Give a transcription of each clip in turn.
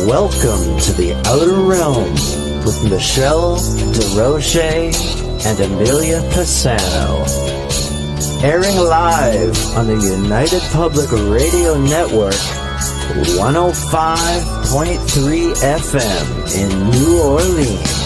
Welcome to the Outer Realm with Michelle DeRoche and Amelia Pisano. Airing live on the United Public Radio Network, 105.3 FM in New Orleans.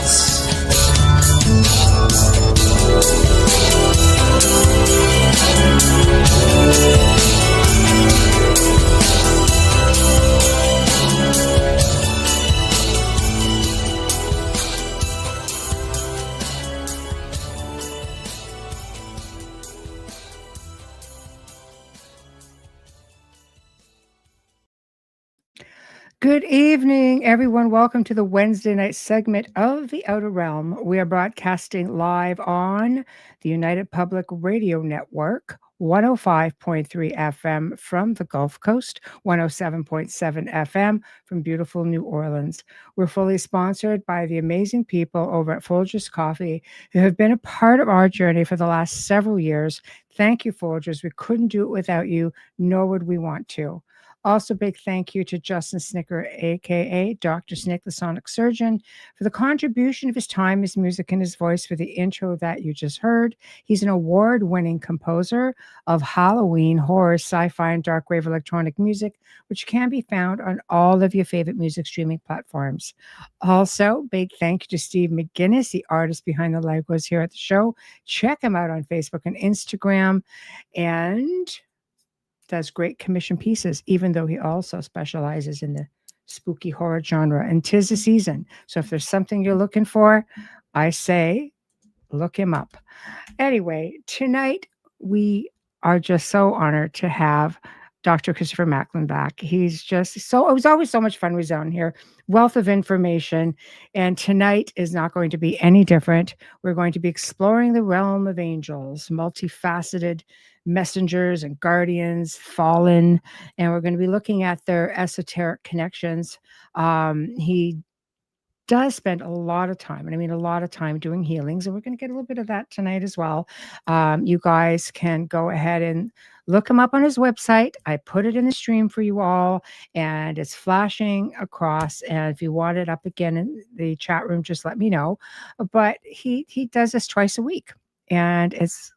Good evening, everyone. Welcome to the Wednesday night segment of The Outer Realm. We are broadcasting live on the United Public Radio Network, 105.3 FM from the Gulf Coast, 107.7 FM from beautiful New Orleans. We're fully sponsored by the amazing people over at Folgers Coffee who have been a part of our journey for the last several years. Thank you, Folgers. We couldn't do it without you, nor would we want to. Also, big thank you to Justin Snicker, a.k.a. Dr. Snick, the Sonic Surgeon, for the contribution of his time, his music, and his voice for the intro that you just heard. He's an award-winning composer of Halloween, horror, sci-fi, and dark wave electronic music, which can be found on all of your favorite music streaming platforms. Also, big thank you to Steve McGinnis, the artist behind the Legos here at the show. Check him out on Facebook and Instagram. And does great commission pieces, even though he also specializes in the spooky horror genre. And 'tis the season. So if there's something you're looking for, I say, look him up. Anyway, tonight we are just so honored to have Dr. Christopher Macklin back. He's just it was always so much fun when he's on here. Wealth of information. And tonight is not going to be any different. We're going to be exploring the realm of angels, multifaceted messengers and guardians, fallen, and we're going to be looking at their esoteric connections. He does spend a lot of time, and I mean a lot of time, doing healings, and we're going to get a little bit of that tonight as well. You guys can go ahead and look him up on his website. I put it in the stream for you all, and it's flashing across. And if you want it up again in the chat room, just let me know. But he does this twice a week, and it's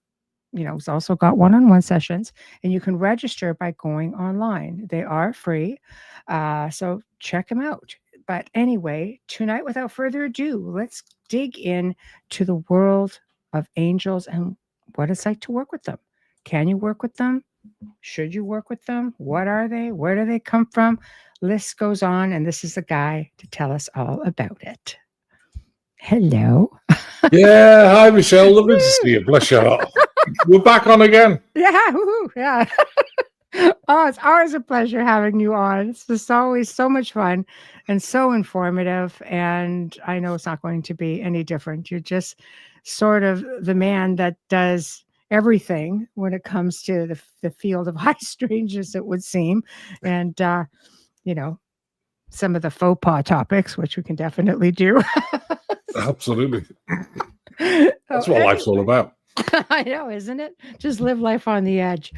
he's also got one-on-one sessions, and you can register by going online. They are free, so check them out. But anyway, tonight, without further ado, let's dig in to the world of angels and what it's like to work with them. Can you work with them? Should you work with them? What are they? Where do they come from? List goes on, and this is the guy to tell us all about it. Hello. Yeah, hi Michelle. Lovely to see you. Bless your heart. We're back on again. Yeah, yeah. Oh, it's always a pleasure having you on. It's just always so much fun and so informative. And I know it's not going to be any different. You're just sort of the man that does everything when it comes to the field of high strangeness, it would seem. And, some of the faux pas topics, which we can definitely do. Absolutely. That's what life's all about. I know, isn't it? Just live life on the edge.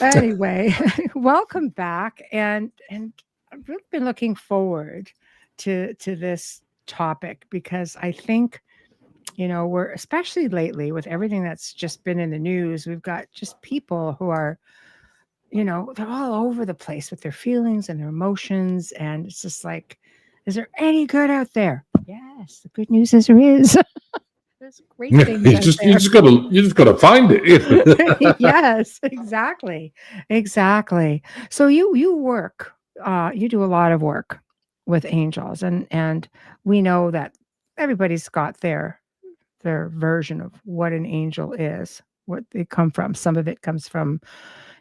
Anyway, welcome back. And I've really been looking forward to this topic because I think, we're, especially lately with everything that's just been in the news, we've got just people who are, they're all over the place with their feelings and their emotions. And it's just like, is there any good out there? Yes, the good news is there is. There's great things you just gotta find it. Yes, exactly. So you work, you do a lot of work with angels, and we know that everybody's got their version of what an angel is, what they come from. Some of it comes from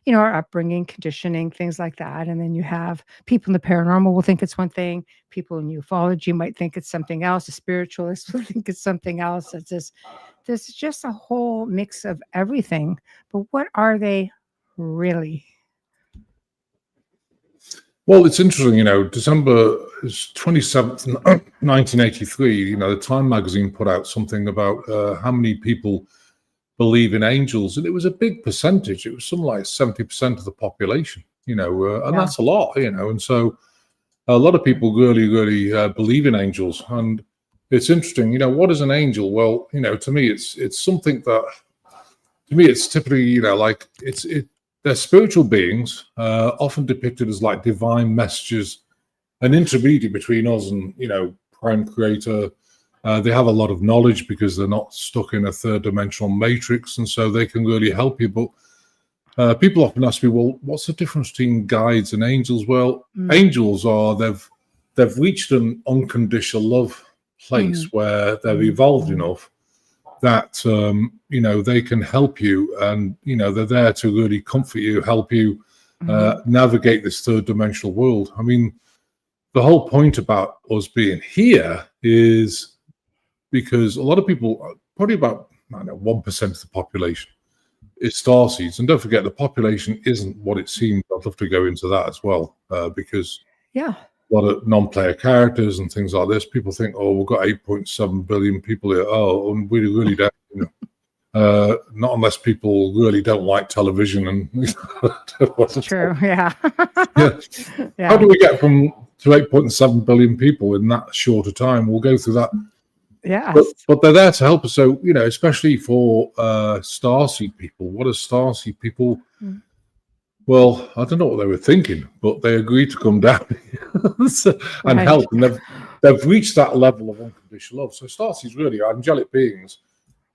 our upbringing, conditioning, things like that. And then you have people in the paranormal will think it's one thing. People in ufology might think it's something else. A spiritualist will think it's something else. There's just a whole mix of everything. But what are they really? Well, it's interesting, December 27th, 1983, the Time magazine put out something about how many people believe in angels, and it was a big percentage. It was something like 70% of the population, and that's a lot, and so a lot of people really believe in angels, and it's interesting. What is an angel? Well, to me, it's something that, to me, it's typically, like they're spiritual beings, often depicted as like divine messages, an intermediate between us and prime creator. They have a lot of knowledge because they're not stuck in a third dimensional matrix, and so they can really help you. But people often ask me, well, what's the difference between guides and angels? Well, angels are, they've reached an unconditional love place where they've evolved enough that they can help you, and they're there to really comfort you, help you navigate this third dimensional world. I mean, the whole point about us being here is because a lot of people, probably about 1% of the population, is starseeds. And don't forget, the population isn't what it seems. I'd love to go into that as well, because a lot of non-player characters and things like this, people think, oh, we've got 8.7 billion people here. Oh, and we really don't. Not unless people really don't like television. And That's true. Yeah. How do we get to 8.7 billion people in that short a time? We'll go through that. Yeah. But they're there to help us. So, especially for starseed people. What are starseed people? Well, I don't know what they were thinking, but they agreed to come down and help. And they've reached that level of unconditional love. So starseeds really are angelic beings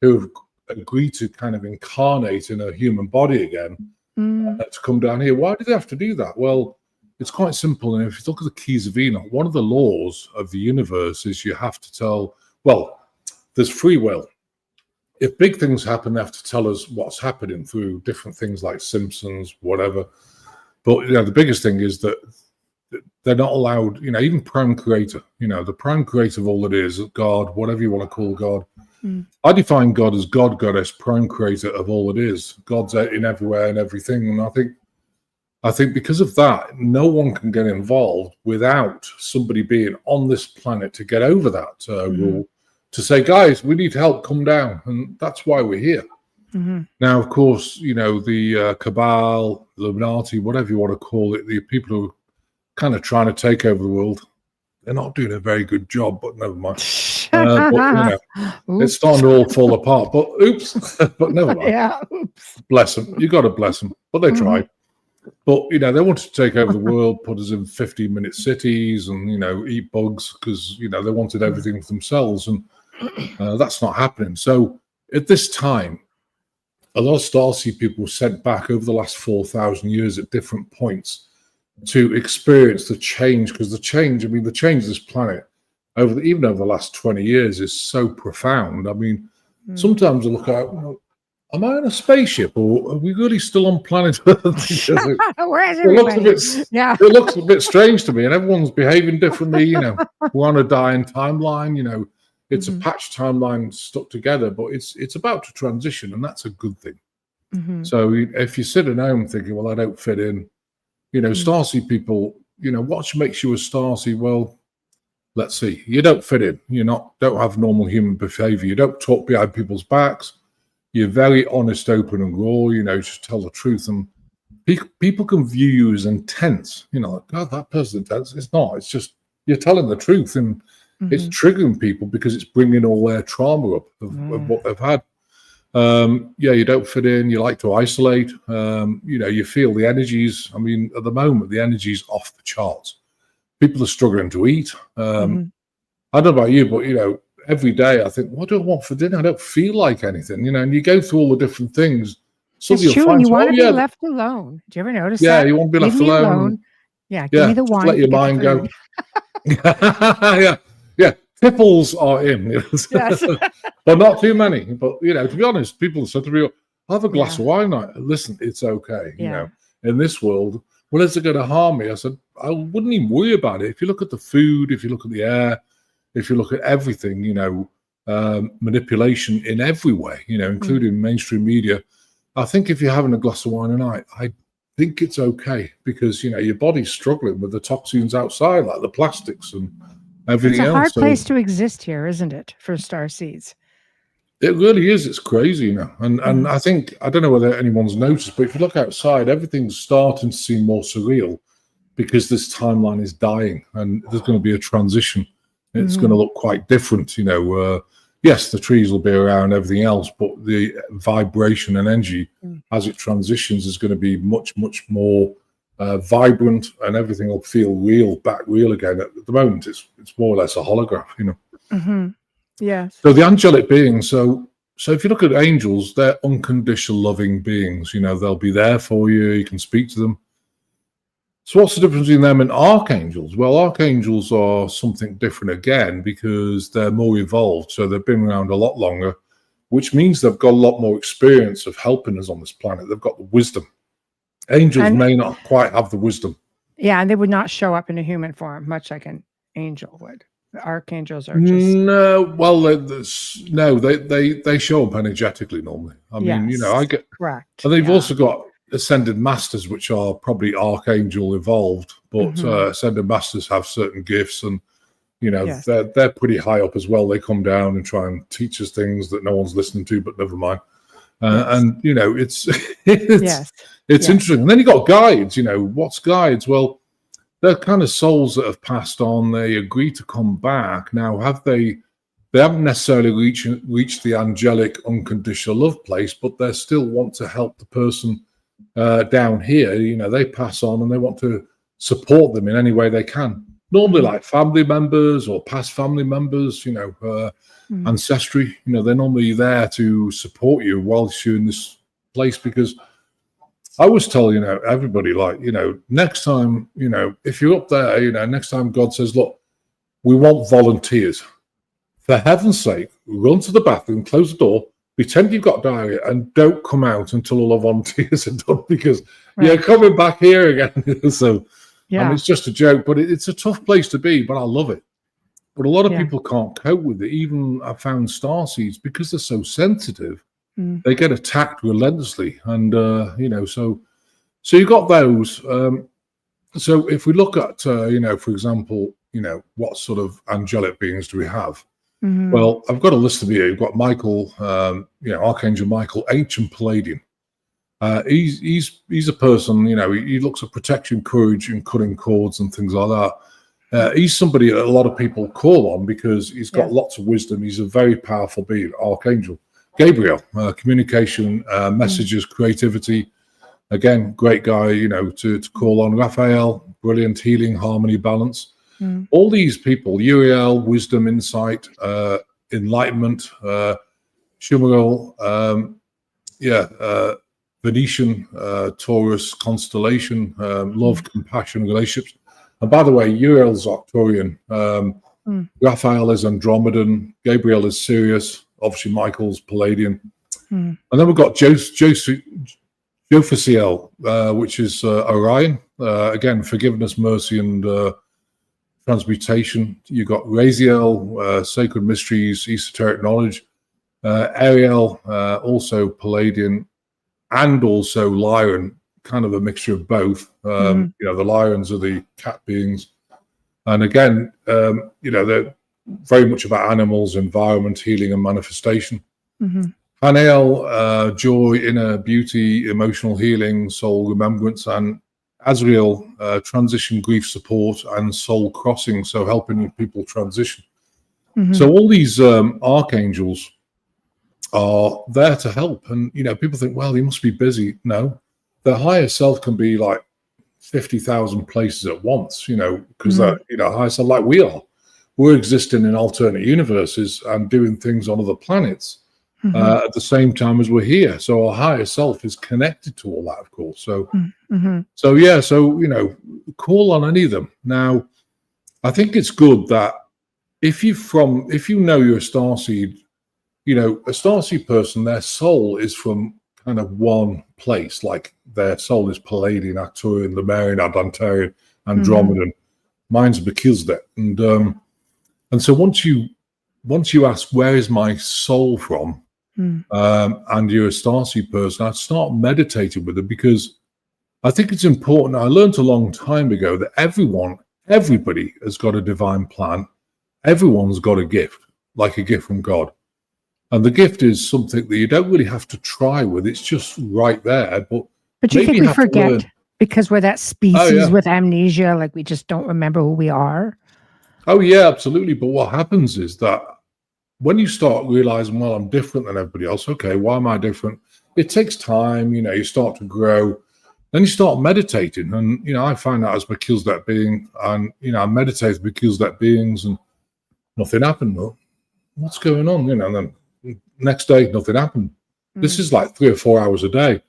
who've agreed to kind of incarnate in a human body again to come down here. Why do they have to do that? Well, it's quite simple. And if you look at the keys of Enoch, one of the laws of the universe is you have to tell, well, there's free will. If big things happen, they have to tell us what's happening through different things like Simpsons, whatever. But the biggest thing is that they're not allowed, even prime creator, the prime creator of all it is, God, whatever you want to call God. I define God as God, goddess, prime creator of all it is. God's in everywhere and everything. And I think because of that, no one can get involved without somebody being on this planet to get over that rule, to say, guys, we need help, come down. And that's why we're here. Now, of course, the cabal, Illuminati, whatever you want to call it, the people who are kind of trying to take over the world, they're not doing a very good job, but never mind. But, it's starting to all fall apart. But oops, but never mind. Yeah, oops. Bless them. You got to bless them. But they tried. But, they wanted to take over the world, put us in 15-minute cities and, eat bugs because, they wanted everything for themselves. And that's not happening. So at this time, a lot of starseed people were sent back over the last 4,000 years at different points to experience the change, because the change of this planet even over the last 20 years is so profound. I mean, sometimes I look out, am I in a spaceship or are we really still on planet Earth? Where is everybody? It looks a bit strange to me, and everyone's behaving differently. We're on a dying timeline. It's a patch timeline stuck together, but it's about to transition, and that's a good thing. So if you sit at home thinking, well, I don't fit in, starseed people, what makes you a starseed? Well, let's see. You don't fit in. Don't have normal human behavior. You don't talk behind people's backs. You're very honest, open, and raw. Just tell the truth, and people can view you as intense. Like, God, that person's intense. It's not. It's just you're telling the truth, and it's triggering people because it's bringing all their trauma up of what they've had. You don't fit in. You like to isolate. You feel the energies. I mean, at the moment, the energy's off the charts. People are struggling to eat. I don't know about you, but every day I think, what do I want for dinner? I don't feel like anything. And you go through all the different things. It's true, and you want to be left alone. Do you ever notice that? Yeah, you want to be left alone. Yeah, give me the wine. Let your mind go. Yeah. Tipples are in, Yes. but not too many. But to be honest, people said to me, "Have a glass of wine." Listen, it's okay. In this world, well, is it going to harm me? I said, I wouldn't even worry about it. If you look at the food, if you look at the air, if you look at everything, manipulation in every way, including mainstream media. I think if you're having a glass of wine a night, I think it's okay because your body's struggling with the toxins outside, like the plastics and everything else. It's a hard place to exist here, isn't it, for starseeds? It really is. It's crazy, And I think, I don't know whether anyone's noticed, but if you look outside, everything's starting to seem more surreal. because this timeline is dying and there's going to be a transition. It's going to look quite different, yes, the trees will be around, everything else, but the vibration and energy as it transitions is going to be much, much more vibrant, and everything will feel back real again. At the moment, it's more or less a holograph, Yes. So the angelic beings, so if you look at angels, they're unconditional loving beings. They'll be there for you. You can speak to them. So what's the difference between them and archangels? Well, archangels are something different again because they're more evolved. So they've been around a lot longer, which means they've got a lot more experience of helping us on this planet. They've got the wisdom. Angels may not quite have the wisdom. Yeah, and they would not show up in a human form, much like an angel would. The archangels are just... No, well, no, they show up energetically normally. I mean, I get... Correct. And they've also got ascended masters, which are probably archangel evolved, but ascended masters have certain gifts, and they're pretty high up as well. They come down and try and teach us things that no one's listening to, but never mind. And it's interesting. And then you got guides. What's guides? Well, they're kind of souls that have passed on. They agree to come back. Now, they haven't necessarily reached the angelic unconditional love place, but they still want to help the person down here. They pass on and they want to support them in any way they can. Normally like family members or past family members, ancestry, they're normally there to support you whilst you're in this place, because I always tell, everybody, next time, if you're up there, next time God says, look, we want volunteers. For heaven's sake, run to the bathroom, close the door, pretend you've got diarrhea, and don't come out until all the volunteers are done, because you're coming back here again. So, it's just a joke, but it's a tough place to be, but I love it. But a lot of people can't cope with it. Even I found starseeds, because they're so sensitive, they get attacked relentlessly. And, so you got those. So if we look at, for example, what sort of angelic beings do we have? Well, I've got a list of here. You've got Michael, Archangel Michael, Ancient Palladian. He's a person, he looks at protection, courage, and cutting cords and things like that. He's somebody that a lot of people call on because he's got lots of wisdom. He's a very powerful being, Archangel. Gabriel, communication, messages, creativity. Again, great guy, to call on. Raphael, brilliant healing, harmony, balance. All these people, Uriel, wisdom, insight, enlightenment, Shumaril, Venetian, Taurus, constellation, love, compassion, relationships. And by the way, Uriel's Arcturian, Raphael is Andromedan, Gabriel is Sirius, obviously Michael's Palladian. And then we've got Jophiel, which is Orion. Again, forgiveness, mercy, and transmutation. You've got Raziel, sacred mysteries, esoteric knowledge. Ariel, also Palladian, and also Lion, kind of a mixture of both. The lions are the cat beings. And again, they're very much about animals, environment, healing, and manifestation. Hanael, joy, inner beauty, emotional healing, soul remembrance, and Azrael, transition, grief support, and soul crossing, so helping people transition. So all these archangels are there to help. And, people think, well, he must be busy. No, their higher self can be like 50,000 places at once, because they're, higher self, like we are. We're existing in alternate universes and doing things on other planets at the same time as we're here. So our higher self is connected to all that, of course. So, call on any of them. Now, I think it's good that if you know you're a starseed, a starseed person, their soul is from kind of one place. Like their soul is Palladian, Arcturian, Lemurian, Adantarian, Andromedan. Mine's Melchizedek. And so once you ask, where is my soul from? And you're a starseed person, I'd start meditating with it, because I think it's important. I learned a long time ago that everybody has got a divine plan. Everyone's got a gift, like a gift from God. And the gift is something that you don't really have to try with. It's just right there. But you think we forget? Because we're that species with amnesia, like we just don't remember who we are. Oh, yeah, absolutely. But what happens is that when you start realizing, well, I'm different than everybody else. Okay, why am I different? It takes time, you start to grow. Then you start meditating. And, I find out as Melchizedek being, and, I meditate with Melchizedek beings and nothing happened. Well, what's going on? And then next day, nothing happened. This is like 3 or 4 hours a day.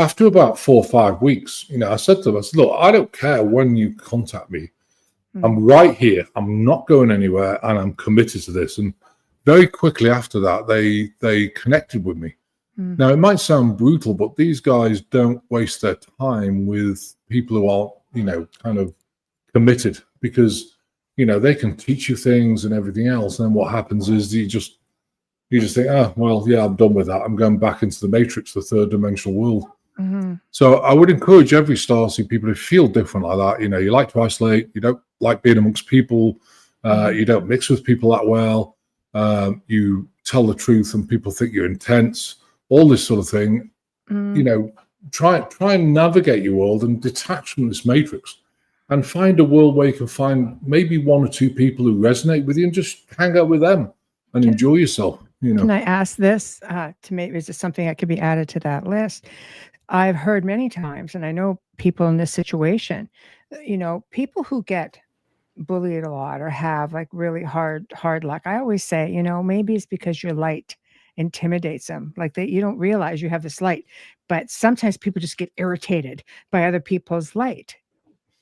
After about 4 or 5 weeks, I said to them, look, I don't care when you contact me. I'm right here. I'm not going anywhere, and I'm committed to this. And very quickly after that, they connected with me. Now, it might sound brutal, but these guys don't waste their time with people who aren't, kind of committed, because, they can teach you things and everything else. And then what happens is you just think, oh, well, yeah, I'm done with that. I'm going back into the matrix, the third dimensional world. So I would encourage every starseed people to feel different like that. You like to isolate. You don't like being amongst people. You don't mix with people that well. You tell the truth and people think you're intense. All this sort of thing. Try and navigate your world and detach from this matrix, and find a world where you can find maybe 1 or 2 people who resonate with you, and just hang out with them and enjoy yourself. Can I ask this to maybe, is it something that could be added to that list? I've heard many times, and I know people in this situation, people who get bullied a lot or have like really hard luck. I always say, maybe it's because your light intimidates them. Like you don't realize you have this light, but sometimes people just get irritated by other people's light.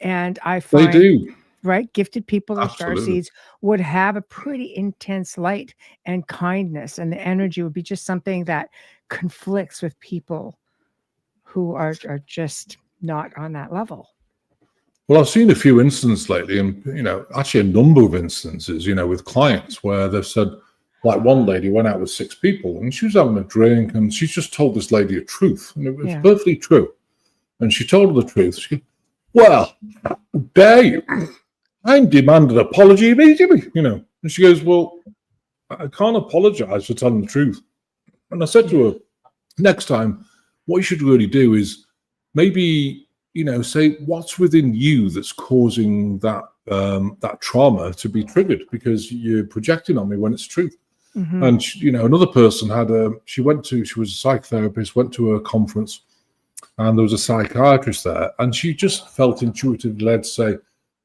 And I find, they do. Right? Gifted people or starseeds would have a pretty intense light and kindness, and the energy would be just something that conflicts with people who are just not on that level. Well, I've seen a few instances lately, and, actually a number of instances, with clients where they've said, like one lady went out with 6 people and she was having a drink, and she just told this lady a truth, and it was perfectly true. And she told her the truth. She goes, well, dare you? I demand an apology immediately, And she goes, well, I can't apologize for telling the truth. And I said to her, next time, what you should really do is maybe, say what's within you that's causing that that trauma to be triggered, because you're projecting on me when it's truth. And another person she was a psychotherapist, went to a conference, and there was a psychiatrist there, and she just felt intuitively led to say,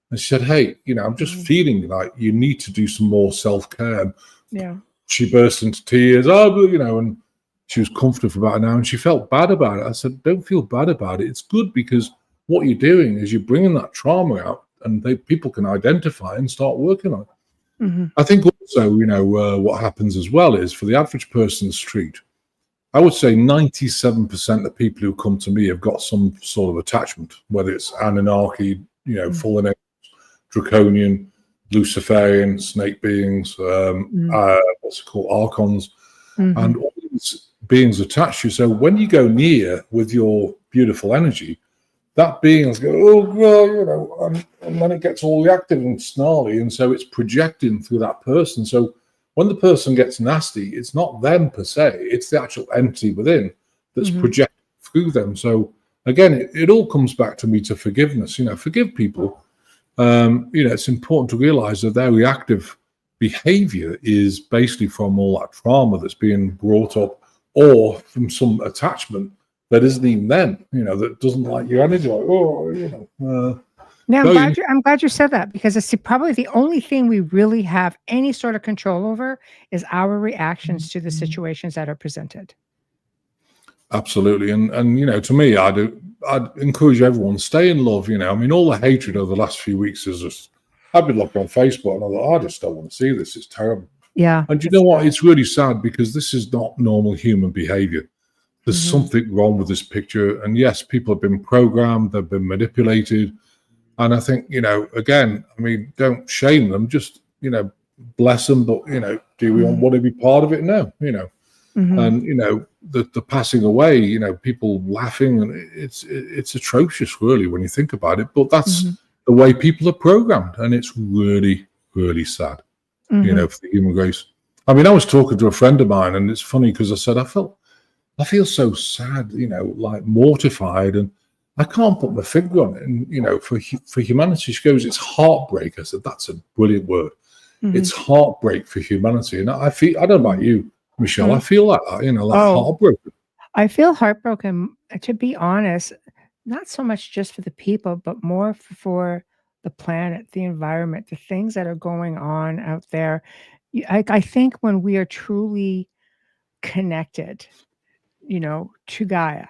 and she said, hey, I'm just feeling like you need to do some more self-care. Yeah. She burst into tears, and she was comforted for about an hour, and she felt bad about it. I said, don't feel bad about it. It's good, because what you're doing is you're bringing that trauma out, and people can identify and start working on it. I think also, what happens as well is, for the average person in the street, I would say 97% of people who come to me have got some sort of attachment, whether it's Anunnaki, fallen angels, Draconian, Luciferian, snake beings, what's it called, Archons, and all these beings attach you. So when you go near with your beautiful energy, that being's go, oh God, and then it gets all reactive and snarly, and so it's projecting through that person. So when the person gets nasty, it's not them per se; it's the actual entity within that's projecting through them. So again, it all comes back to me to forgiveness. Forgive people. It's important to realize that their reactive behavior is basically from all that trauma that's being brought up, or from some attachment that isn't even them, that doesn't like your energy. Like, Now, I'm glad you said that, because it's probably the only thing we really have any sort of control over is our reactions to the situations that are presented. Absolutely. And to me, I'd encourage everyone, stay in love. All the hatred over the last few weeks is just, I've been looking on Facebook and I thought, I just don't want to see this. It's terrible. Yeah. And you know what? It's really sad, because this is not normal human behavior. There's something wrong with this picture. And yes, people have been programmed, they've been manipulated. And I think, again, don't shame them, just, bless them. But, do we want to be part of it? No, and, the passing away, people laughing, and it's atrocious, really, when you think about it. But that's the way people are programmed. And it's really, really sad, for the human race. I was talking to a friend of mine, and it's funny because I said, I feel so sad, like mortified. And I can't put my finger on it. And, you know, for humanity, she goes, it's heartbreak. I said, that's a brilliant word. Mm-hmm. It's heartbreak for humanity. And I don't know about you, Michelle, Mm-hmm. I feel like that, you know, like heartbroken. I feel heartbroken, to be honest, not so much just for the people, but more for the planet, the environment, the things that are going on out there. I think when we are truly connected, you know, to Gaia,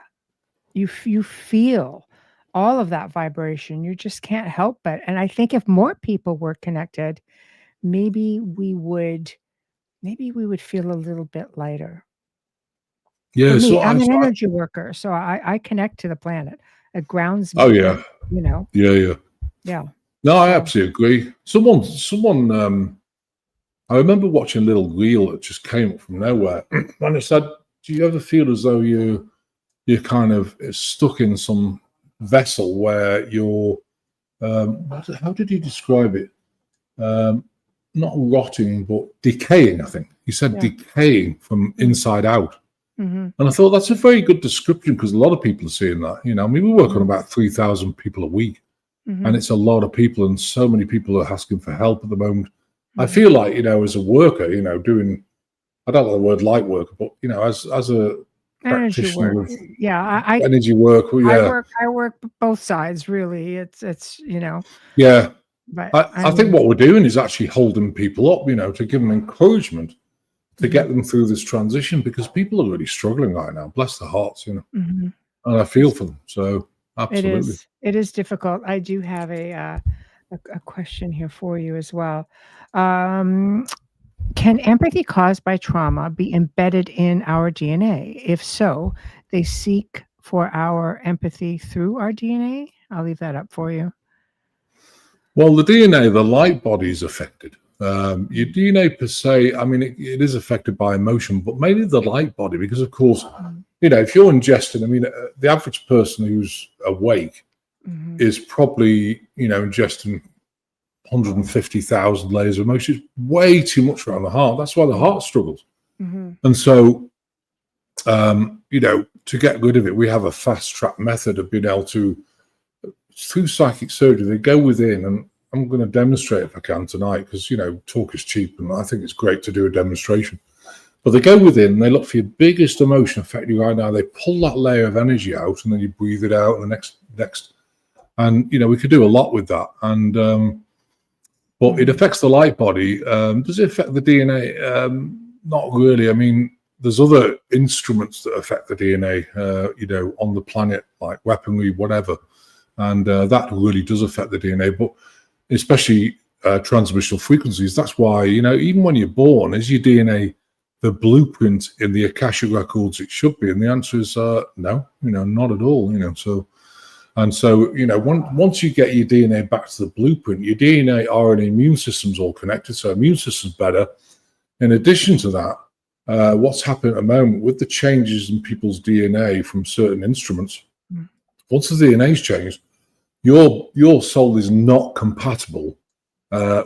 you feel all of that vibration. You just can't help but. And I think if more people were connected, maybe we would feel a little bit lighter. For Yeah. me, So I'm an energy worker, so I connect to the planet. It grounds me. oh, yeah. You know. Yeah. Yeah. No, I absolutely agree. Someone, I remember watching a little reel that just came up from nowhere. And it said, do you ever feel as though you're kind of stuck in some vessel where you're, how did you describe it? Not rotting, but decaying, I think. He said decaying from inside out. Mm-hmm. And I thought that's a very good description because a lot of people are seeing that. You know, I mean, we work on about 3,000 people a week. Mm-hmm. And it's a lot of people, and so many people are asking for help at the moment. Mm-hmm. I feel like, you know, as a worker, you know, doing, I don't know the word light worker, but, you know, as a practitioner of energy work. Yeah. I work both sides, really. It's you know. Yeah. But I think what we're doing is actually holding people up, you know, to give them encouragement to get them through this transition, because people are really struggling right now. Bless their hearts, you know. Mm-hmm. And I feel for them. So absolutely. It is difficult. I do have a question here for you as well. Can empathy caused by trauma be embedded in our DNA? If so, they seek for our empathy through our DNA? I'll leave that up for you. Well, the DNA, the light body is affected. Your DNA per se, I mean, it is affected by emotion, but mainly the light body, because, of course, you know, if you're ingesting, I mean, the average person who's awake is probably, you know, ingesting 150,000 layers of emotion. It's way too much around the heart. That's why the heart struggles. And so, you know, to get rid of it, we have a fast track method of being able to, through psychic surgery, they go within, and I'm going to demonstrate if I can tonight, because, you know, talk is cheap, and I think it's great to do a demonstration. But they go within, they look for your biggest emotion affecting you right now. They pull that layer of energy out, and then you breathe it out, and the next. And, you know, we could do a lot with that. And, but it affects the light body. Does it affect the DNA? Not really. I mean, there's other instruments that affect the DNA, you know, on the planet, like weaponry, whatever. And that really does affect the DNA, but especially transmissional frequencies. That's why, you know, even when you're born, is your DNA the blueprint in the Akashic records it should be? And the answer is no, you know, not at all, you know. So, and so, you know, once you get your DNA back to the blueprint, your DNA, RNA, immune system's all connected, so immune system's better. In addition to that, what's happening at the moment with the changes in people's DNA from certain instruments, once the DNA's changed, your soul is not compatible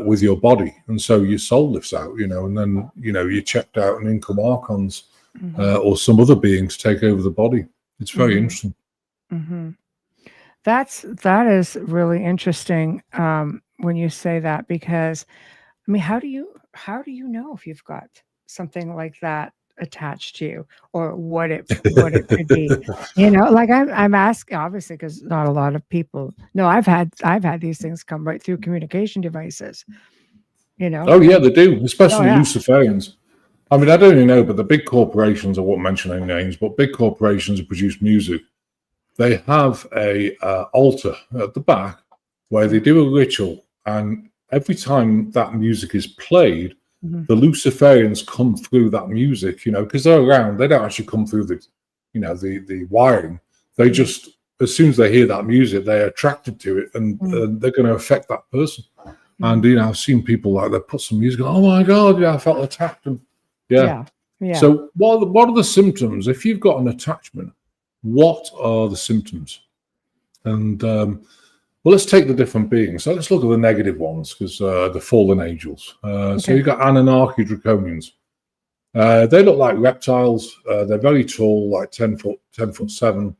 with your body, and so your soul lifts out, you know, and then, you know, you're checked out, and in come archons or some other being to take over the body. It's very interesting. That is really interesting when you say that, because I mean, how do you know if you've got something like that attached to you, or what it could be? You know, like I'm asking, obviously, because not a lot of people know. I've had these things come right through communication devices. You know. Oh yeah, they do, especially Luciferians. I mean, I don't even know, but the big corporations, I won't mention any names, but big corporations who produce music, they have a altar at the back where they do a ritual, and every time that music is played, the Luciferians come through that music, you know, because they're around. They don't actually come through the, you know, the wiring. They just, as soon as they hear that music, they're attracted to it, and they're going to affect that person. And, you know, I've seen people like they put some music on, oh my God, yeah, I felt attacked. And yeah. So what are the symptoms? If you've got an attachment, what are the symptoms? And well, let's take the different beings. So let's look at the negative ones, because the fallen angels. So you've got Anunnaki Draconians. They look like reptiles. They're very tall, like 10 foot 7.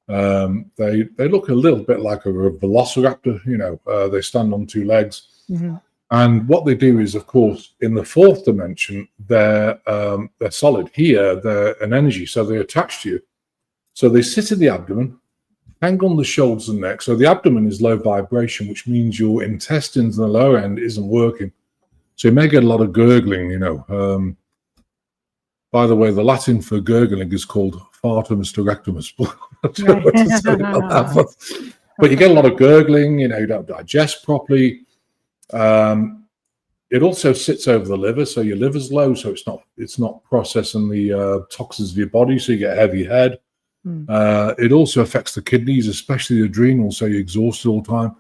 They look a little bit like a velociraptor. They stand on two legs. Mm-hmm. And what they do is, of course, in the fourth dimension, they're solid. Here, they're an energy, so they attach to you. So they sit in the abdomen, hang on the shoulders and neck. So the abdomen is low vibration, which means your intestines in the lower end isn't working. So you may get a lot of gurgling, By the way, the Latin for gurgling is called fartum hysterectomus. But you get a lot of gurgling, you don't digest properly. It also sits over the liver, so your liver's low, so it's not processing the toxins of your body, so you get a heavy head. It also affects the kidneys, especially the adrenals, so you're exhausted all the time.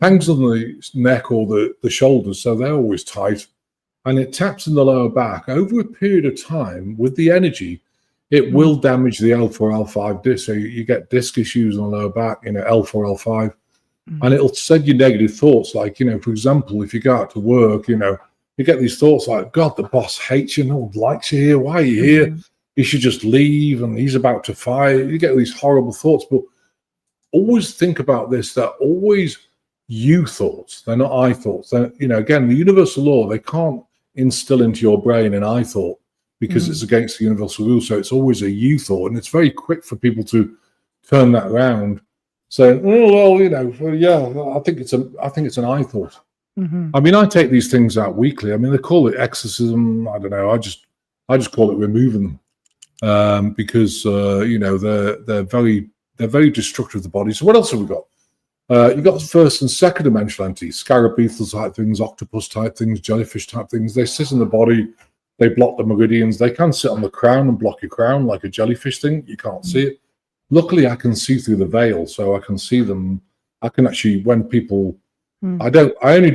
Hangs on the neck or the shoulders, so they're always tight. And it taps in the lower back. Over a period of time, with the energy, it will damage the L4, L5 disc. So you get disc issues on the lower back, L4, L5. And it'll send you negative thoughts. Like, for example, if you go out to work, you get these thoughts like, God, the boss hates you. No one likes you here. Why are you here? You should just leave. And he's about to fire. You get these horrible thoughts. But always think about this. They're always you thoughts. They're not I thoughts. Again, the universal law, they can't instill into your brain an I thought because it's against the universal rule. So it's always a you thought. And it's very quick for people to turn that around. Saying, I think it's an I thought. I mean, I take these things out weekly. I mean, they call it exorcism. I don't know. I just call it removing them because they're very destructive of the body. So what else have we got? You've got first and second dimensional entities, scarab beetle type things, octopus type things, jellyfish type things. They sit in the body. They block the meridians. They can sit on the crown and block your crown like a jellyfish thing. You can't see it. Luckily, I can see through the veil, so I can see them. I can actually, when people, I only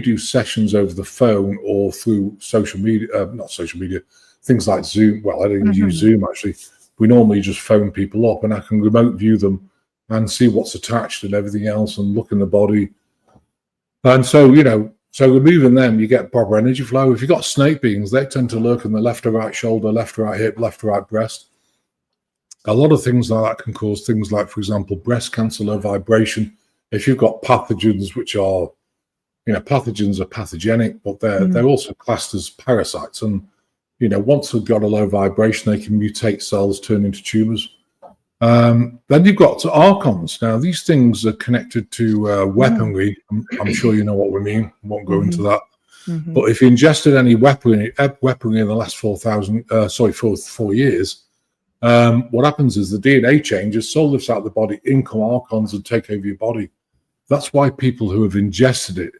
do sessions over the phone or through social media, not social media, things like Zoom. Well, I don't use Zoom actually. We normally just phone people up, and I can remote view them and see what's attached and everything else, and look in the body. And so, so removing them, you get proper energy flow. If you've got snake beings, they tend to lurk in the left or right shoulder, left or right hip, left or right breast. A lot of things like that can cause things like, for example, breast cancer, low vibration. If you've got pathogens, which are, pathogens are pathogenic, but they're also classed as parasites. And, once they've got a low vibration, they can mutate cells, turn into tumors. Then you've got archons. Now, these things are connected to weaponry. I'm sure you know what we mean. I won't go into that. But if you ingested any weaponry in the last 4 years, what happens is the DNA changes, soul lifts out of the body, in come archons and take over your body. That's why people who have ingested it,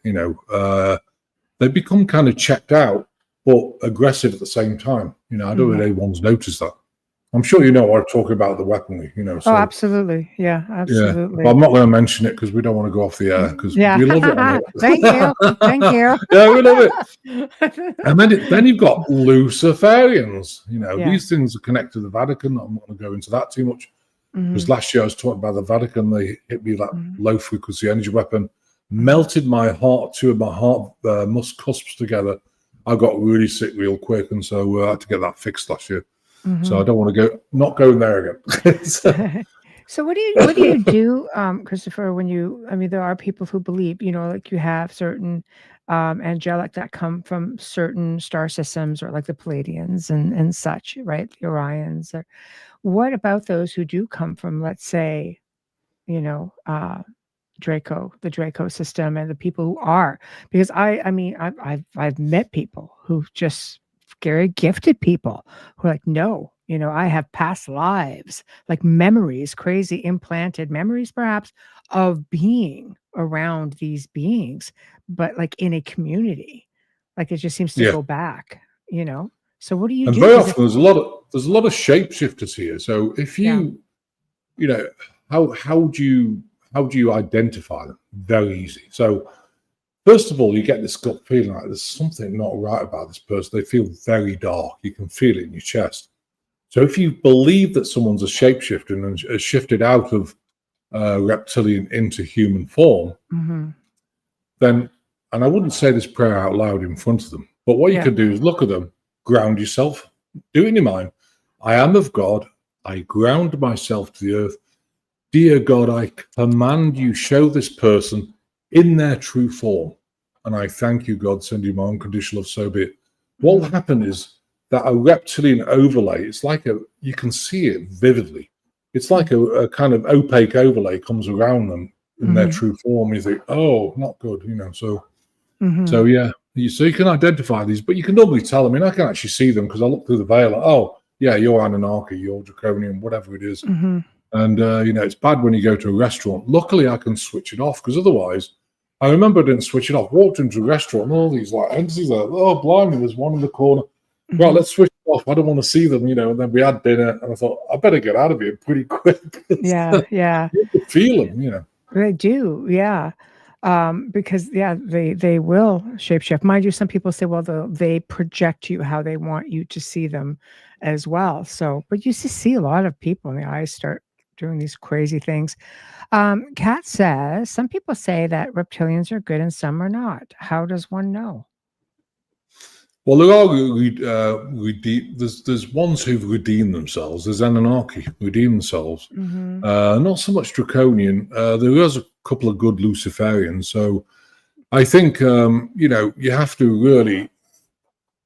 they become kind of checked out, but aggressive at the same time. I don't know if anyone's noticed that. I'm sure you know what I'm talking about, the weaponry, So, oh, absolutely. Yeah, absolutely. Yeah. But I'm not going to mention it because we don't want to go off the air because we love it. On Thank you. Thank you. Yeah, we love it. And then you've got Luciferians. These things are connected to the Vatican. I'm not going to go into that too much because last year I was talking about the Vatican. They hit me that low frequency energy weapon, melted my heart, two of my heart cusps together. I got really sick real quick, and so I had to get that fixed last year. So I don't want to not going there again. So what do you do, Christopher, when there are people who believe, like you have certain angelic that come from certain star systems or like the Pleiadians and such, right? The Orions. Or what about those who do come from, let's say, the Draco system, and the people who are, because I've met people who just very gifted people who are like, no, I have past lives, like memories, crazy implanted memories, perhaps, of being around these beings, but like in a community, like it just seems to go back, So what do you do? Very often there's a lot of shapeshifters here. So if you, how do you identify them? Very easy. So first of all, you get this gut feeling like there's something not right about this person. They feel very dark. You can feel it in your chest. So if you believe that someone's a shapeshifter and has shifted out of reptilian into human form, then, and I wouldn't say this prayer out loud in front of them, but what you could do is look at them, ground yourself, do it in your mind. I am of God. I ground myself to the earth. Dear God, I command you, show this person in their true form. And I thank you, God, send you my unconditional love, so be it. What will happen is that a reptilian overlay, it's like you can see it vividly. It's like a kind of opaque overlay comes around them in their true form. You think, oh, not good, so yeah. So you can identify these, but you can normally tell. I mean, I can actually see them because I look through the veil. Like, oh, yeah, you're Anunnaki, you're Draconian, whatever it is. And, it's bad when you go to a restaurant. Luckily, I can switch it off because otherwise, I remember I didn't switch it off. Walked into a restaurant and all these entities like, oh, blimey, there's one in the corner. Right, let's switch it off. I don't want to see them, and then we had dinner and I thought, I better get out of here pretty quick. Yeah. You can feel them, They do, yeah. Because they will shapeshift. Mind you, some people say, well, they project you how they want you to see them as well. So, but you see a lot of people and the eyes start doing these crazy things. Kat says, some people say that reptilians are good and some are not. How does one know? Well, there are there's ones who've redeemed themselves. There's Anunnaki redeemed themselves. Not so much Draconian. There is a couple of good Luciferians. So I think you have to really,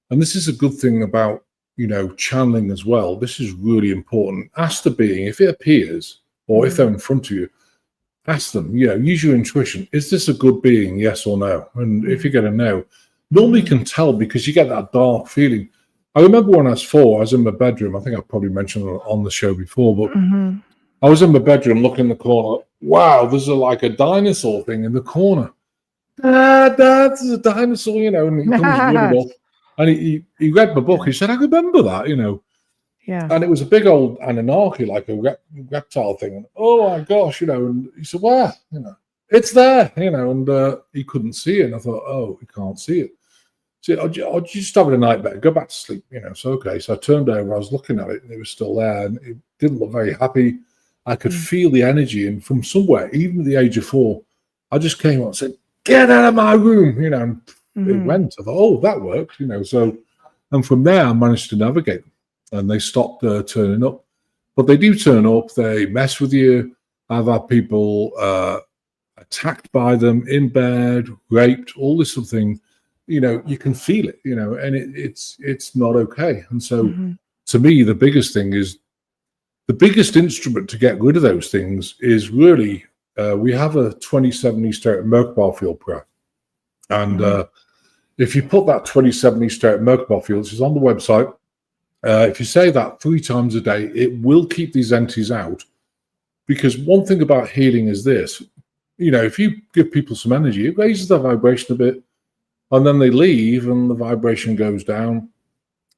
and this is a good thing about channeling as well. This is really important. Ask the being if it appears or if they're in front of you. Ask them. Use your intuition. Is this a good being? Yes or no? And if you get a no. Normally you can tell because you get that dark feeling. I remember when I was 4, I was in my bedroom. I think I've probably mentioned it on the show before, but I was in my bedroom looking in the corner. Wow, there's like a dinosaur thing in the corner. Dad, there's a dinosaur, and he comes running up. And he read my book. He said, I remember that, Yeah. And it was a big old Anunnaki, like a reptile thing. And, oh my gosh, and he said, where? It's there, and he couldn't see it. And I thought, oh, he can't see it. So I'll just have a nightmare, go back to sleep, So, okay. So I turned over, I was looking at it, and it was still there, and it didn't look very happy. I could feel the energy, and from somewhere, even at the age of 4, I just came out and said, get out of my room, and it went. I thought, oh, that worked, So, and from there, I managed to navigate them, and they stopped turning up. But they do turn up, they mess with you. I've had people attacked by them in bed, raped, all this sort of thing. You can feel it, and it's not okay. And so to me, the biggest thing is the biggest instrument to get rid of those things is really we have a 27 Esoteric Merkaba field prayer. And if you put that 27 Esoteric Merkaba field, which is on the website, if you say that 3 times a day, it will keep these entities out. Because one thing about healing is this, if you give people some energy, it raises their vibration a bit, and then they leave and the vibration goes down.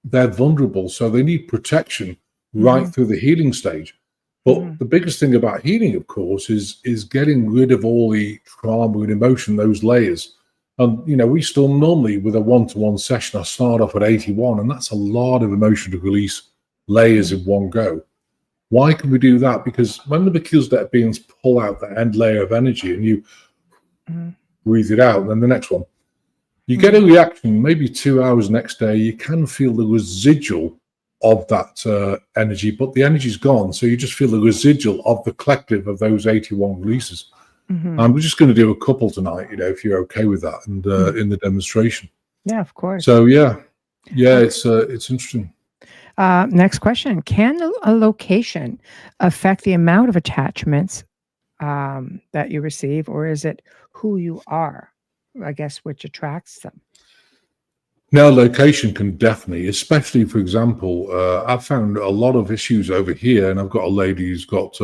They're vulnerable, so they need protection right through the healing stage. But the biggest thing about healing, of course, is getting rid of all the trauma and emotion, those layers. And, we still normally, with a one-to-one session, I start off at 81, and that's a lot of emotion to release layers in one go. Why can we do that? Because when the Melchizedek beings pull out the end layer of energy and you breathe it out, then the next one, you get a reaction, maybe 2 hours next day, you can feel the residual of that energy, but the energy's gone. So you just feel the residual of the collective of those 81 releases. And we're just going to do a couple tonight, if you're okay with that, and in the demonstration. Yeah, of course. So it's interesting. Next question. Can a location affect the amount of attachments that you receive, or is it who you are, I guess, which attracts them? Now, location can definitely, especially, for example, I've found a lot of issues over here, and I've got a lady who's got,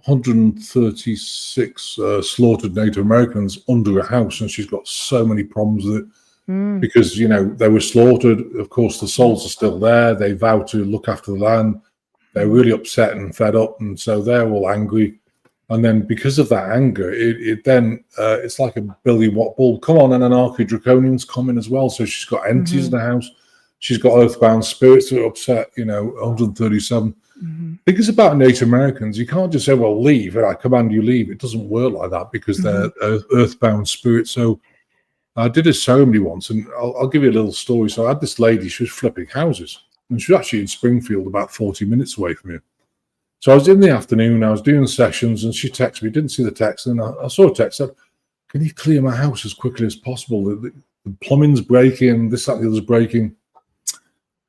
136 slaughtered Native Americans under a house, and she's got so many problems with it. Because, they were slaughtered. Of course, the souls are still there. They vow to look after the land. They're really upset and fed up, and so they're all angry. And then because of that anger, it's like a Billy Watt bull. Come on, Anunnaki Draconians come in as well. So she's got entities in the house. She's got earthbound spirits that are upset, 137. Because about Native Americans, you can't just say, well, leave, and I command you leave. It doesn't work like that because they're earthbound spirits. So I did a ceremony once, and I'll give you a little story. So I had this lady, she was flipping houses. And she was actually in Springfield, about 40 minutes away from here. So I was in the afternoon, I was doing sessions, and she texted me, didn't see the text, and I saw a text, said, can you clear my house as quickly as possible? The plumbing's breaking, this, that, and the other's breaking.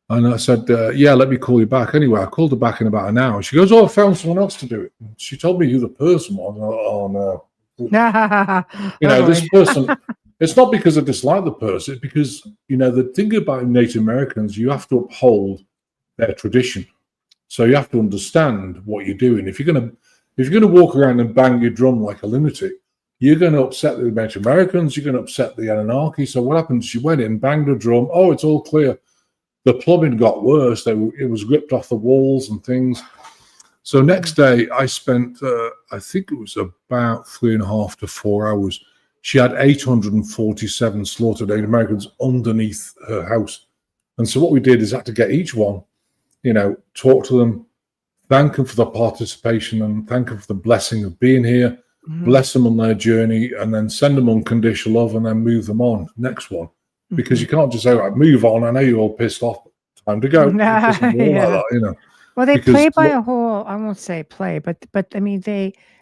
And I said, yeah, let me call you back. Anyway, I called her back in about an hour. She goes, oh, I found someone else to do it. And she told me who the person was. Oh, no. This person, it's not because I dislike the person, it's because, the thing about Native Americans, you have to uphold their tradition. So you have to understand what you're doing. If you're gonna walk around and bang your drum like a lunatic, you're going to upset the Native Americans, you're going to upset the Anunnaki. So what happened? She went in, banged the drum. Oh, it's all clear. The plumbing got worse. It was ripped off the walls and things. So next day, I spent, I think it was about 3.5 to 4 hours. She had 847 slaughtered Native Americans underneath her house. And so what we did is had to get each one, talk to them, thank them for the participation and thank them for the blessing of being here, bless them on their journey, and then send them unconditional love and then move them on. Next one. Because you can't just say, right, move on. I know you're all pissed off. Time to go. Yeah. Like that, Well, they play by a whole, I won't say play, but I mean,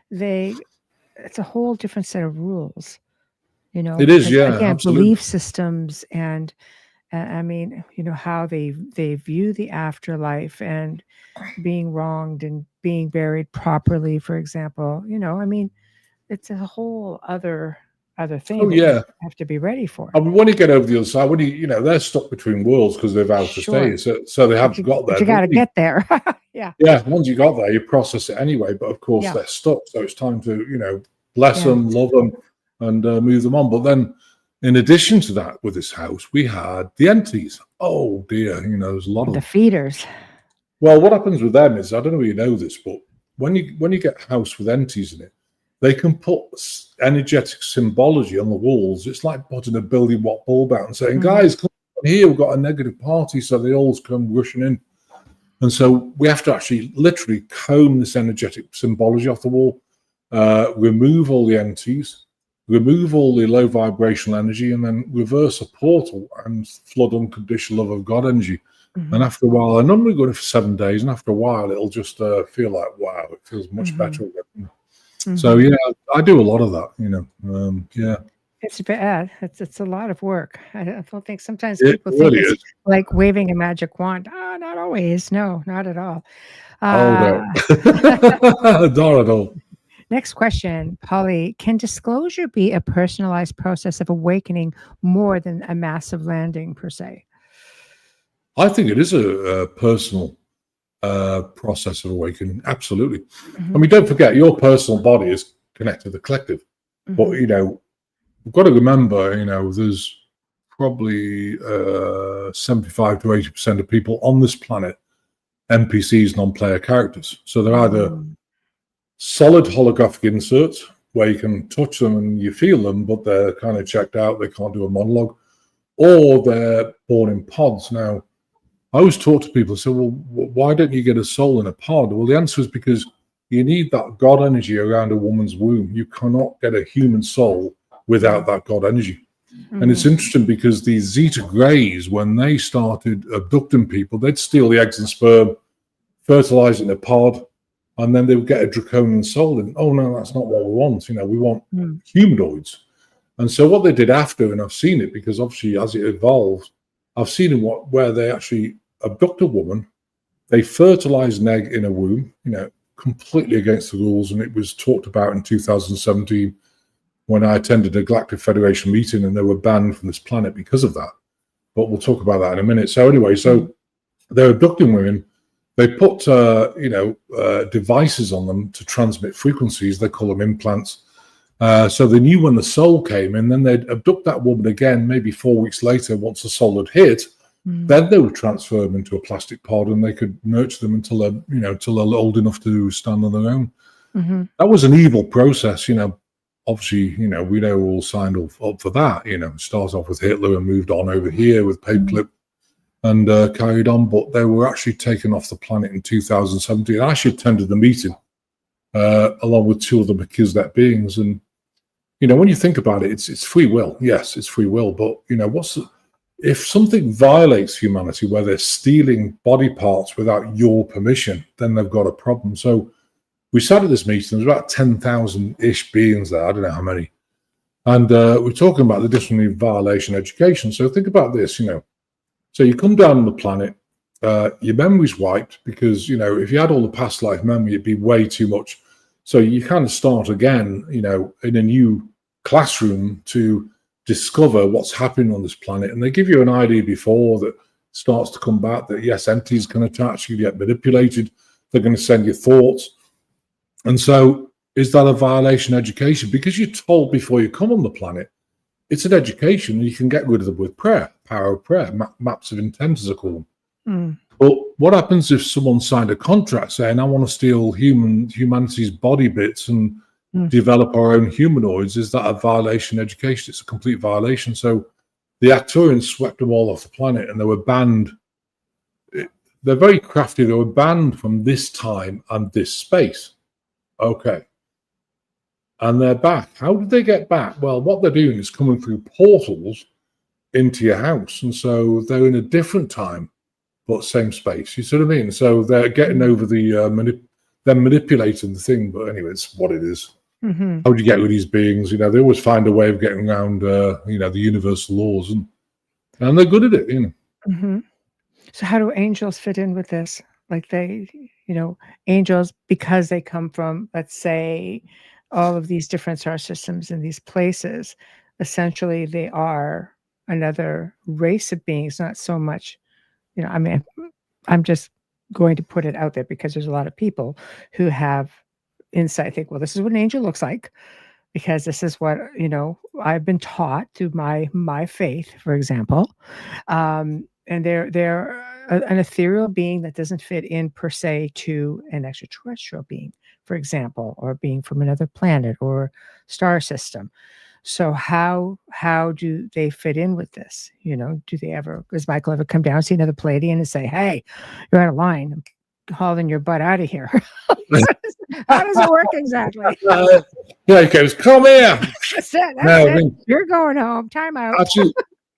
it's a whole different set of rules, It is, yeah. Again, absolutely. belief systems and, I mean, how they view the afterlife and being wronged and being buried properly, for example, I mean, it's a whole other thing. Oh, yeah. You have to be ready for. I mean, when you get over the other side, when they're stuck between worlds because they've out to stay, so they haven't got there. But you got to get there. Yeah. Yeah. Once you got there, you process it anyway. But of course, they're stuck. So it's time to, bless them, love them, and move them on. But then, in addition to that, with this house, we had the entities. Oh dear, there's a lot of the feeders. Well, what happens with them is, I don't know if you know this, but when you get a house with entities in it, they can put energetic symbology on the walls. It's like putting a building watt bulb out and saying, guys, come on here, we've got a negative party, so they all come rushing in. And so we have to actually literally comb this energetic symbology off the wall, remove all the entities, remove all the low vibrational energy, and then reverse a portal and flood unconditional love of God energy. And after a while, I normally go for 7 days, and after a while, it'll just feel like, wow, it feels much better. So I do a lot of that. Yeah. It's bad. It's a lot of work. I don't think sometimes It people really think it's is. like waving a magic wand. Oh, not always. No, not at all. No. Not at all. Next question, Polly. Can disclosure be a personalized process of awakening more than a massive landing per se? I think it is a personal process of awakening. Absolutely. I mean, don't forget, your personal body is connected to the collective. But, we've got to remember, there's probably 75 to 80% of people on this planet, NPCs, non-player characters. So they're either solid holographic inserts where you can touch them and you feel them, but they're kind of checked out. They can't do a monologue, or they're born in pods. Now, I always talk to people, say, well, why don't you get a soul in a pod? Well, the answer is because you need that God energy around a woman's womb. You cannot get a human soul without that God energy. And it's interesting because these Zeta Greys, when they started abducting people, they'd steal the eggs and sperm, fertilize it in a pod, and then they would get a Draconian soul. And, oh, no, that's not what we want. We want humanoids. And so what they did after, and I've seen it because obviously as it evolved, I've seen where they actually abduct a woman, they fertilize an egg in a womb, completely against the rules. And it was talked about in 2017 when I attended a Galactic Federation meeting, and they were banned from this planet because of that. But we'll talk about that in a minute. So anyway, they're abducting women. They put, devices on them to transmit frequencies. They call them implants. So they knew when the soul came in, then they'd abduct that woman again, maybe 4 weeks later, once the soul had hit, then they would transfer them into a plastic pod and they could nurture them until they're old enough to stand on their own. That was an evil process, obviously, we know all signed up for that, started off with Hitler and moved on over here with paperclip and carried on, but they were actually taken off the planet in 2017. I actually attended the meeting along with 2 other Melchizedek beings. And, when you think about it, it's free will. Yes, it's free will. But, if something violates humanity, where they're stealing body parts without your permission, then they've got a problem. So we sat at this meeting, there's about 10,000-ish beings there, I don't know how many. And we're talking about the difference in violation education. So think about this, So you come down on the planet, your memory's wiped because, if you had all the past life memory, it'd be way too much. So you kind of start again, in a new classroom to discover what's happening on this planet. And they give you an idea before that starts to come back that, yes, entities can attach, you get manipulated, they're going to send you thoughts. And so is that a violation of education? Because you're told before you come on the planet, it's an education, and you can get rid of them with prayer, power of prayer, maps of intent, as I call them. But what happens if someone signed a contract saying, I want to steal humanity's body bits and develop our own humanoids? Is that a violation of education? It's a complete violation. So the Arcturians swept them all off the planet, and they were banned. They're very crafty. They were banned from this time and this space. Okay. And they're back. How did they get back? Well, what they're doing is coming through portals into your house. And so they're in a different time, but same space. You see what I mean? So they're getting over they're manipulating the thing. But anyway, it's what it is. How do you get with these beings? They always find a way of getting around, the universal laws. And they're good at it, So how do angels fit in with this? Like angels, because they come from, let's say, all of these different star systems in these places, essentially they are another race of beings, not so much, I'm just going to put it out there because there's a lot of people who have insight, think, well, this is what an angel looks like, because this is what, I've been taught through my faith, for example. And they're an ethereal being that doesn't fit in per se to an extraterrestrial being, for example, or being from another planet or star system. So how do they fit in with this? Does Michael ever come down, see another Palladian and say, hey, you're out of line, I'm hauling your butt out of here? How does it work exactly? Yeah, he goes, come here. That's it. You're going home. Time out. Actually,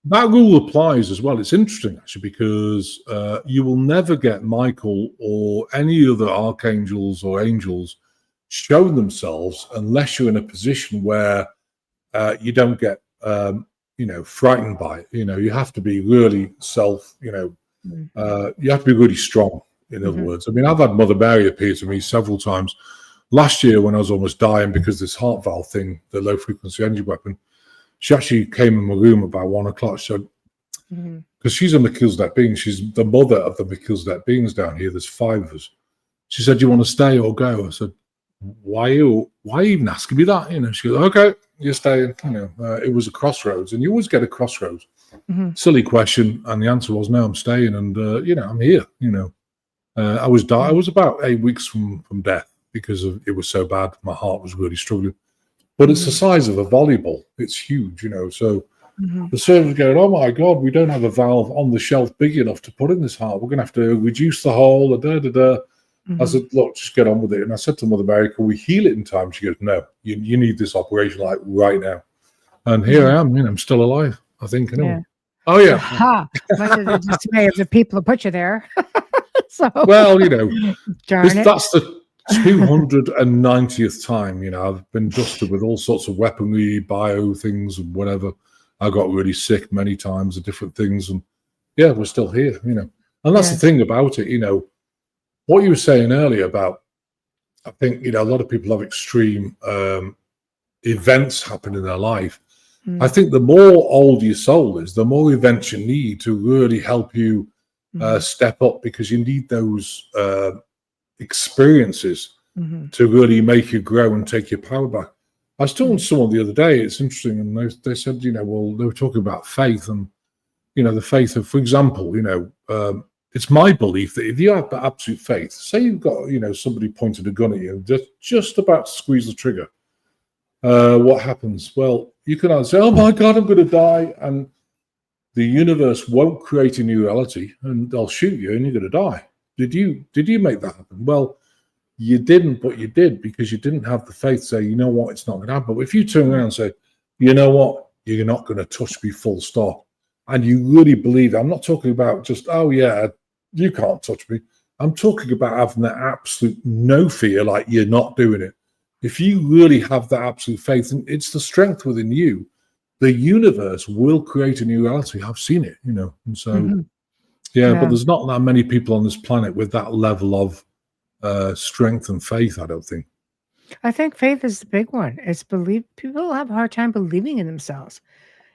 that rule applies as well. It's interesting, actually, because you will never get Michael or any other archangels or angels show themselves unless you're in a position where you don't get, frightened by it. You have to be really you have to be really strong, in other words. I mean, I've had Mother Mary appear to me several times. Last year, when I was almost dying because this heart valve thing, the low frequency energy weapon, she actually came in my room about 1 o'clock. So, because she's a Melchizedek being, she's the mother of the Melchizedek beings down here. There's 5 of us. She said, "Do you want to stay or go?" I said, "Why even asking me that?" She goes, "Okay, you're staying." It was a crossroads, and you always get a crossroads. Silly question, and the answer was no. I'm staying, and I'm here. I was about 8 weeks from death because it was so bad. My heart was really struggling. But it's the size of a volleyball. It's huge, So the surgeon's going, "Oh my God, we don't have a valve on the shelf big enough to put in this heart. We're going to have to reduce the hole." I said, "Look, just get on with it." And I said to Mother Mary, "Can we heal it in time?" She goes, "No, you need this operation like right now." And here I am. I'm still alive, I think. Yeah. Oh yeah. Much of the dismay of the people who put you there. So, well, darn it. That's the 290th time. I've been dusted with all sorts of weaponry, bio things, and whatever. I got really sick many times of different things, and yeah, we're still here. And that's the thing about it. What you were saying earlier about, I think a lot of people have extreme events happen in their life. I think the more old your soul is, the more events you need to really help you step up, because you need those experiences to really make you grow and take your power back. I was talking to someone the other day. It's interesting, and they said, well, they were talking about faith, and the faith of, for example, it's my belief that if you have absolute faith, say you've got somebody pointed a gun at you and just about to squeeze the trigger, what happens? Well, you can either say, "Oh my God, I'm going to die," and the universe won't create a new reality, and they'll shoot you, and you're going to die. Did you make that happen? Well, you didn't, but you did, because you didn't have the faith to say, "You know what, it's not going to happen." But if you turn around and say, "You know what, you're not going to touch me, full stop," and you really believe it. I'm not talking about just, oh yeah, you can't touch me. I'm talking about having that absolute no fear, like you're not doing it. If you really have that absolute faith, and it's the strength within you, the universe will create a new reality. I've seen it, and so yeah, but there's not that many people on this planet with that level of strength and faith, I don't think. I think faith is the big one. It's believe. People have a hard time believing in themselves.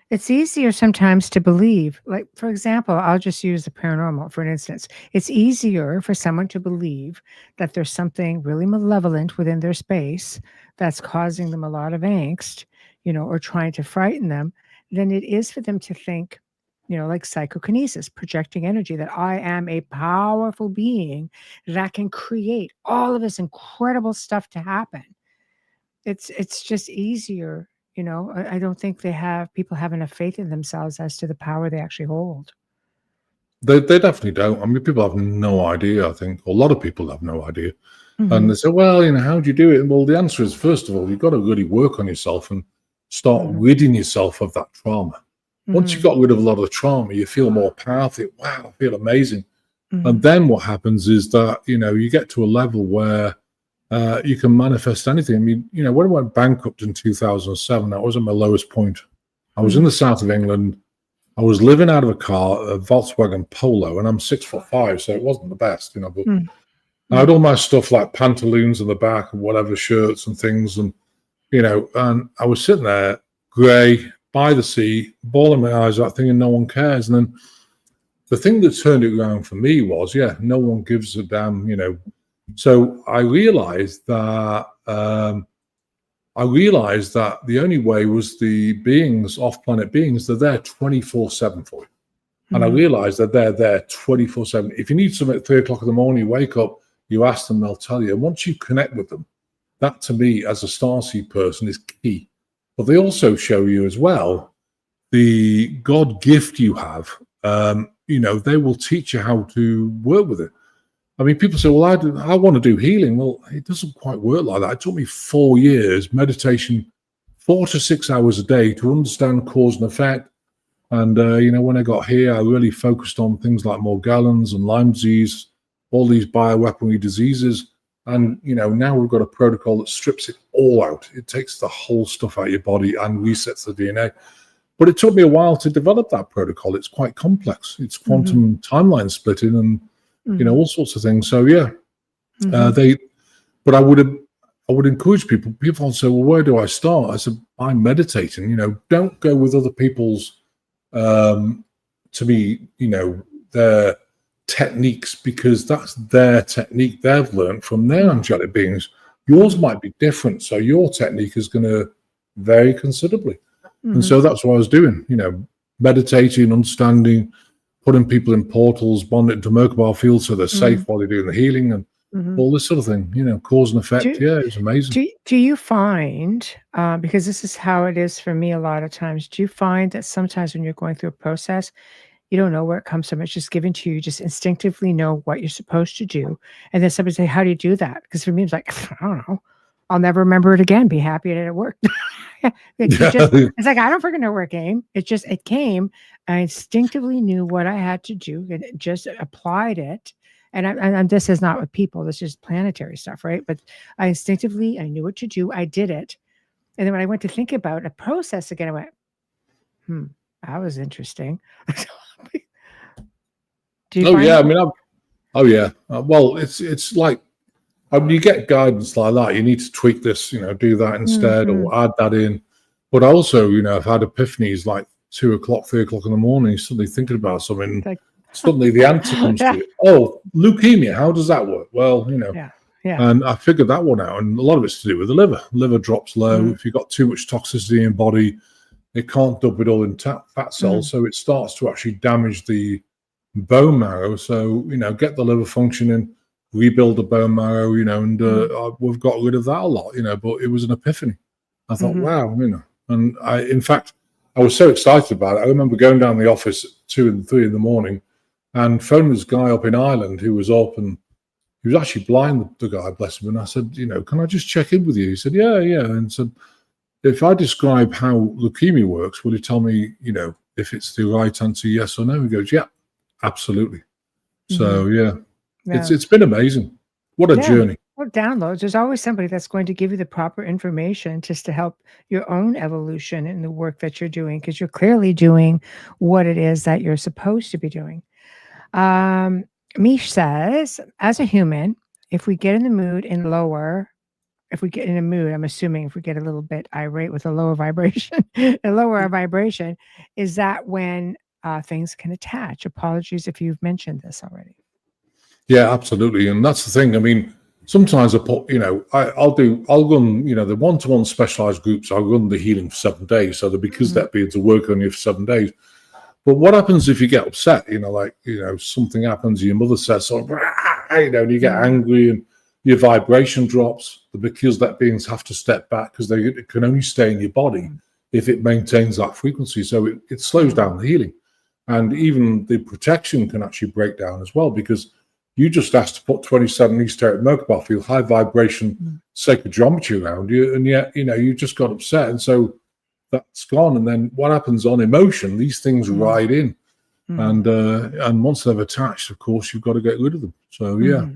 It's easier sometimes to believe. Like, for example, I'll just use the paranormal for an instance. It's easier for someone to believe that there's something really malevolent within their space that's causing them a lot of angst, or trying to frighten them, than it is for them to think, like psychokinesis, projecting energy, that I am a powerful being that can create all of this incredible stuff to happen. It's just easier. I don't think people have enough faith in themselves as to the power they actually hold. They definitely don't. I mean, people have no idea, I think. A lot of people have no idea. And they say, well, how do you do it? Well, the answer is, first of all, you've got to really work on yourself and start ridding yourself of that trauma. Once you've got rid of a lot of the trauma, you feel more powerful. Wow, I feel amazing. And then what happens is that, you get to a level where you can manifest anything. I mean, when I went bankrupt in 2007, that was at my lowest point. I was in the south of England. I was living out of a car, a Volkswagen Polo, and I'm 6'5", so it wasn't the best, but I had all my stuff like pantaloons in the back and whatever, shirts and things, and and I was sitting there, grey, by the sea, bawling my eyes out, thinking no one cares. And then the thing that turned it around for me was, no one gives a damn, So I realized that the only way was the beings, off-planet beings, they're there 24/7 for you. And I realized that they're there 24/7. If you need something at 3 o'clock in the morning, you wake up, you ask them, they'll tell you. And once you connect with them, that to me, as a starseed person, is key. But they also show you as well the God gift you have. They will teach you how to work with it. I mean, people say, well, I want to do healing. Well, it doesn't quite work like that. It took me 4 years, meditation, 4 to 6 hours a day to understand cause and effect. And, when I got here, I really focused on things like Morgellons and Lyme disease, all these bioweaponry diseases. And, now we've got a protocol that strips it all out. It takes the whole stuff out of your body and resets the DNA. But it took me a while to develop that protocol. It's quite complex. It's quantum timeline splitting and, all sorts of things. So but I would encourage people. People say, well, where do I start? I said, by meditating. Don't go with other people's, to me, their techniques, because that's their technique they've learned from their angelic beings. Yours might be different, so your technique is going to vary considerably. And so that's what I was doing. Meditating, understanding, putting people in portals, bonding into Merkabah fields so they're safe while they're doing the healing, and all this sort of thing, cause and effect. It's amazing. Do you find, because this is how it is for me a lot of times, do you find that sometimes when you're going through a process, you don't know where it comes from, it's just given to you, you just instinctively know what you're supposed to do, and then somebody say, how do you do that? Because for me, it's like, I don't know, I'll never remember it again, be happy that it worked. It's like, I don't freaking know where it came. It came. I instinctively knew what I had to do and just applied it. And this is not with people, this is planetary stuff, right? But I knew what to do. I did it. And then when I went to think about a process again, I went, that was interesting. Do you well, it's like, you get guidance like that. You need to tweak this, do that instead, or add that in. But also, I've had epiphanies like 2 o'clock, 3 o'clock in the morning, suddenly thinking about something. Suddenly the answer comes to it. Oh, leukemia, how does that work? Well, and I figured that one out. And a lot of it's to do with the liver. Liver drops low. If you've got too much toxicity in your body, it can't dump it all in fat cells. So it starts to actually damage the bone marrow. So, get the liver functioning, rebuild the bone marrow, and we've got rid of that a lot, but it was an epiphany. I thought, wow, and in fact, I was so excited about it. I remember going down the office at 2 and 3 in the morning and phoning this guy up in Ireland who was up, and he was actually blind, the guy, bless him. And I said, can I just check in with you? He said, yeah. And said, if I describe how leukemia works, will you tell me, if it's the right answer, yes or no. He goes, yeah, absolutely. So yeah, it's been amazing. What a journey. Well, downloads. There's always somebody that's going to give you the proper information just to help your own evolution in the work that you're doing, because you're clearly doing what it is that you're supposed to be doing. Mish says, as a human, if we get in the mood and lower, if we get in a mood, I'm assuming if we get a little bit irate with a lower vibration, and lower our vibration, is that when things can attach? Apologies if you've mentioned this already. Yeah, absolutely. And that's the thing. I mean, sometimes I put, I'll run, the one-to-one specialized groups. I'll run the healing for 7 days. So because that being to work on you for 7 days. But what happens if you get upset? Something happens, your mother says something, and you get angry and your vibration drops. The because that beings have to step back because they can only stay in your body if it maintains that frequency. So it slows down the healing. And even the protection can actually break down as well, because you just asked to put 27 esoteric Merkaba field, high vibration, sacred geometry around you, and yet, you just got upset. And so that's gone. And then what happens on emotion? These things ride in. And once they've attached, of course, you've got to get rid of them. So, yeah.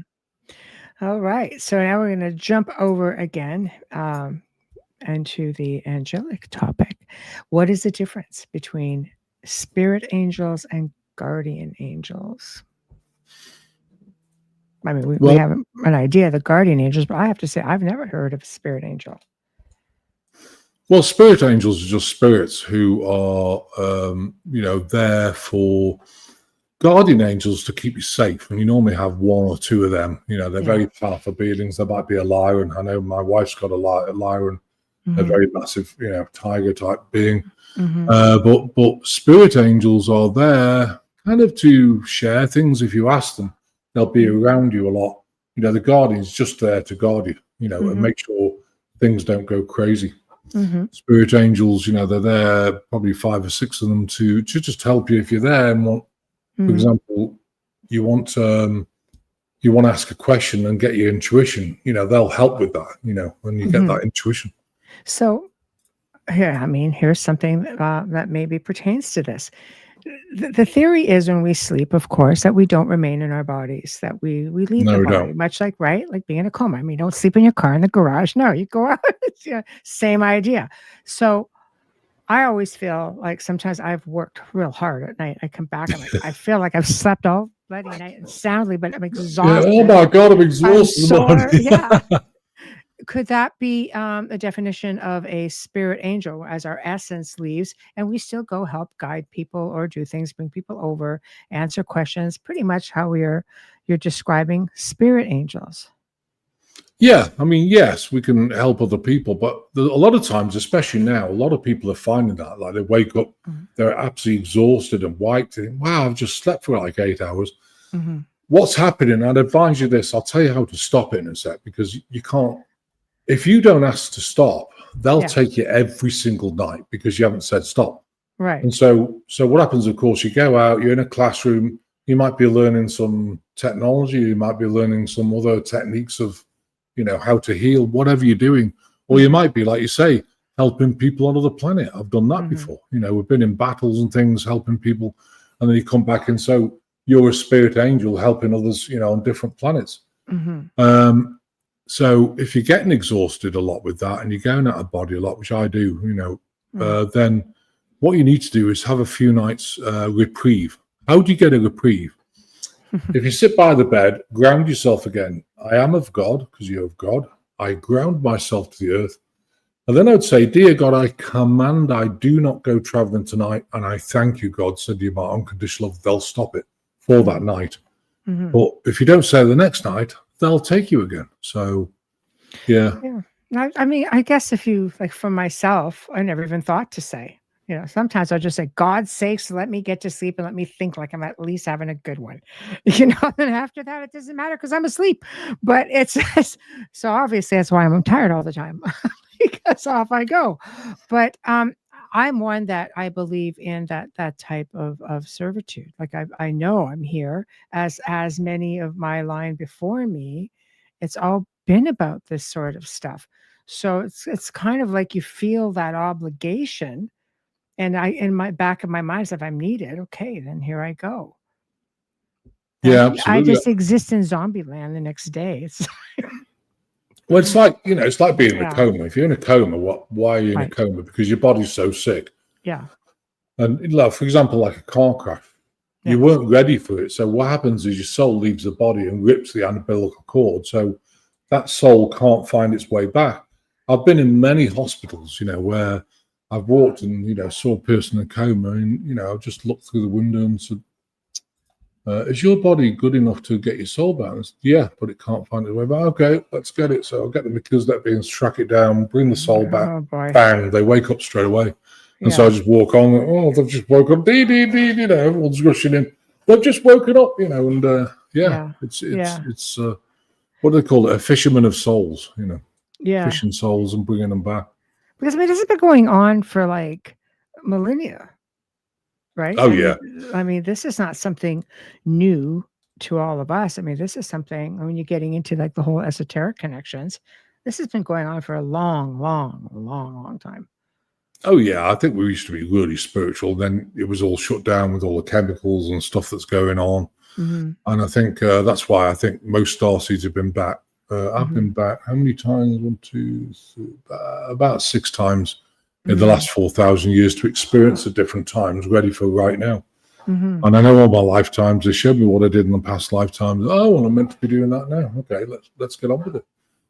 All right. So now we're going to jump over again into the angelic topic. What is the difference between spirit angels and guardian angels? I mean, we have an idea of the guardian angels, but I have to say, I've never heard of a spirit angel. Well, spirit angels are just spirits who are, there for guardian angels to keep you safe. And you normally have one or two of them. They're very powerful beings. There might be a Lyran. I know my wife's got a Lyran, a very massive, tiger type being. But spirit angels are there kind of to share things if you ask them. They'll be around you a lot. The guardian's just there to guard you, and make sure things don't go crazy. Spirit angels, they're there, probably 5 or 6 of them to just help you if you're there and want, for example, you want to ask a question and get your intuition, they'll help with that, when you get that intuition. So here's something that maybe pertains to this. The theory is when we sleep, of course, that we don't remain in our bodies, that we leave the body, much like being in a coma. I mean, don't sleep in your car in the garage. No, you go out. It's, same idea. So I always feel like sometimes I've worked real hard at night. I come back and I feel like I've slept all bloody night and soundly, but I'm exhausted. Oh my God, I'm exhausted. Could that be a definition of a spirit angel, as our essence leaves and we still go help guide people or do things, bring people over, answer questions, pretty much how you're describing spirit angels? Yeah, I mean, yes, we can help other people, but a lot of times, especially now, a lot of people are finding that, like, they wake up, they're absolutely exhausted and wiped, and wow, I've just slept for like 8 hours. What's happening? I'd advise you this. I'll tell you how to stop it in a sec, because you can't. If you don't ask to stop, they'll take you every single night because you haven't said stop. Right. And so what happens, of course, you go out, you're in a classroom, you might be learning some technology, you might be learning some other techniques of, how to heal, whatever you're doing. Or you might be, like you say, helping people on another planet. I've done that before. We've been in battles and things, helping people. And then you come back and so you're a spirit angel helping others, on different planets. So if you're getting exhausted a lot with that and you're going out of body a lot, which I do, then what you need to do is have a few nights reprieve. How do you get a reprieve? If you sit by the bed, ground yourself again. I am of God, because you're of God. I ground myself to the earth. And then I'd say, dear God, I command I do not go traveling tonight. And I thank you, God, said you my unconditional love. They'll stop it for that night. But if you don't say the next night, they'll take you again. So, yeah. I mean, I guess if you, like, for myself, I never even thought to say, sometimes I'll just say, God's sakes, let me get to sleep and let me think like I'm at least having a good one. And after that, it doesn't matter because I'm asleep. But it's so obviously that's why I'm tired all the time because off I go. But I'm one that I believe in that type of servitude. Like I know I'm here, as many of my line before me, it's all been about this sort of stuff. So it's kind of like you feel that obligation And in my back of my mind, if I'm needed, okay, then here I go. Yeah, I absolutely. just exist in zombie land the next day. It's Well, it's like, it's like being in a Yeah. coma. If you're in a coma, why are you in a Right. coma? Because your body's so sick. Yeah. And for example, like a car crash, you Yes. weren't ready for it. So what happens is your soul leaves the body and rips the umbilical cord. So that soul can't find its way back. I've been in many hospitals, where I've walked and, saw a person in a coma and, I've just looked through the window and said, is your body good enough to get your soul back? And I said, yeah, but it can't find its way back. Okay, let's get it. So I'll get the Melchizedek beings, track it down, bring the soul back. Oh boy. Bang, they wake up straight away. And Yeah. so I just walk on. Oh, they've just woke up. Dee, dee, dee, everyone's rushing in. They've just woken up, and it's what do they call it? A fisherman of souls, Yeah. fishing souls and bringing them back. Because this has been going on for like millennia, right? Oh, yeah. I mean, this is not something new to all of us. I mean, this is something when you're getting into like the whole esoteric connections. This has been going on for a long, long, long, long time. Oh, yeah. I think we used to be really spiritual. Then it was all shut down with all the chemicals and stuff that's going on. Mm-hmm. And I think that's why I think most starseeds have been back. I've been back how many times? 1, 2, 3, about 6 times in the last 4,000 years to experience at different times, ready for right now. Mm-hmm. And I know all my lifetimes, they showed me what I did in the past lifetimes. Oh, well, I'm meant to be doing that now. Okay, let's get on with it.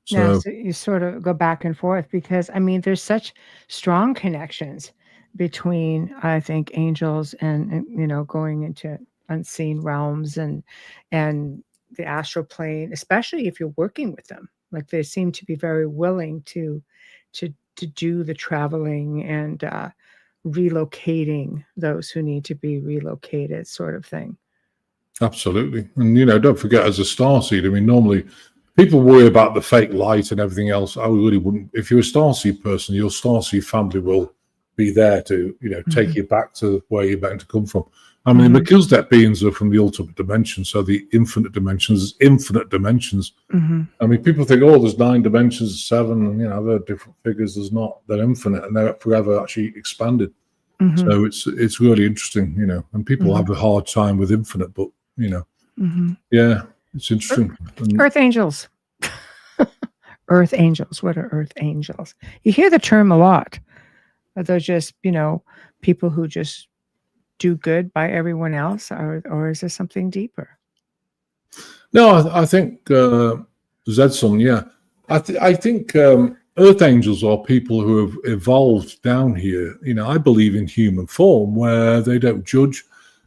So you sort of go back and forth because, I mean, there's such strong connections between, I think, angels and going into unseen realms and the astral plane, especially if you're working with them. Like they seem to be very willing to do the traveling and relocating those who need to be relocated, sort of thing. Absolutely. And, don't forget, as a starseed, I mean, normally people worry about the fake light and everything else. I really wouldn't. If you're a starseed person, your starseed family will be there to, take you back to where you're meant to come from. I mean, the Melchizedek beings are from the ultimate dimension, so the infinite dimensions. There's infinite dimensions. I mean, people think, oh, there's 9 dimensions, 7, and I've heard different figures. There's not. They're infinite, and they're forever actually expanded. So it's really interesting, and people have a hard time with infinite, but yeah, it's interesting. Earth angels. Earth angels. What are earth angels? You hear the term a lot. Are those just, people who just do good by everyone else, or is there something deeper? No, I think Zedson, yeah. I think Earth angels are people who have evolved down here. I believe in human form where they don't judge.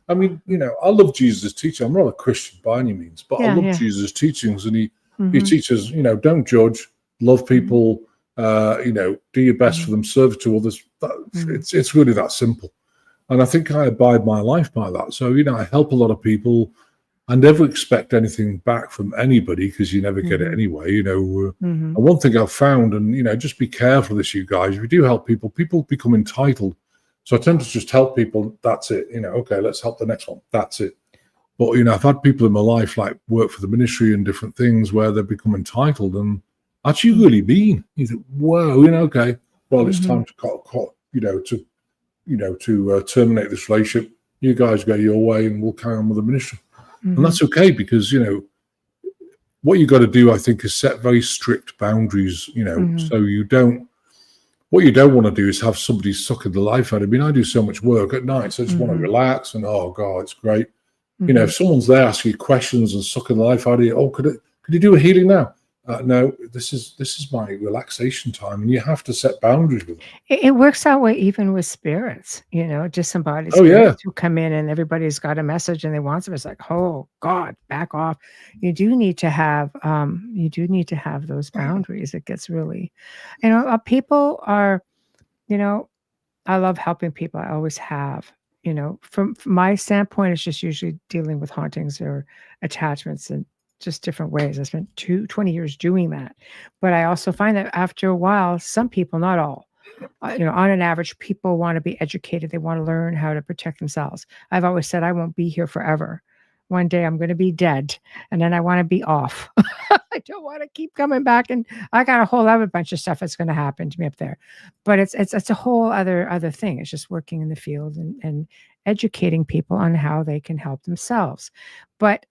I mean, I love Jesus' teaching. I'm not a Christian by any means, but I love Jesus' teachings, and he teaches, don't judge, love people, do your best for them, serve to others. It's really that simple. And I think I abide my life by that. So, I help a lot of people. I never expect anything back from anybody because you never get it anyway. And one thing I've found, and, just be careful of this, you guys, if you do help people, people become entitled. So I tend to just help people. That's it. Okay, let's help the next one. That's it. But, I've had people in my life like work for the ministry and different things where they become entitled and actually really mean. You think, whoa, okay, well, it's time to terminate this relationship. You guys go your way and we'll carry on with the ministry. And that's okay because, what you got to do, I think, is set very strict boundaries, so what you don't want to do is have somebody sucking the life out of me. I do so much work at night, so I just want to relax and, oh, God, it's great. If someone's there asking you questions and sucking the life out of you, oh, could you do a healing now? No, this is my relaxation time, and you have to set boundaries with them. It works that way even with spirits, disembodied spirits who come in and everybody's got a message and they want something. It's like, oh God, back off. You do need to have those boundaries. It gets really, people are, I love helping people. I always have. From my standpoint, it's just usually dealing with hauntings or attachments and just different ways. I spent 20 years doing that. But I also find that after a while, some people, not all, on an average, people want to be educated. They want to learn how to protect themselves. I've always said I won't be here forever. one day I'm going to be dead, and then I want to be off. I don't want to keep coming back, and I got a whole other bunch of stuff that's going to happen to me up there. But it's a whole other thing. It's just working in the field and educating people on how they can help themselves. But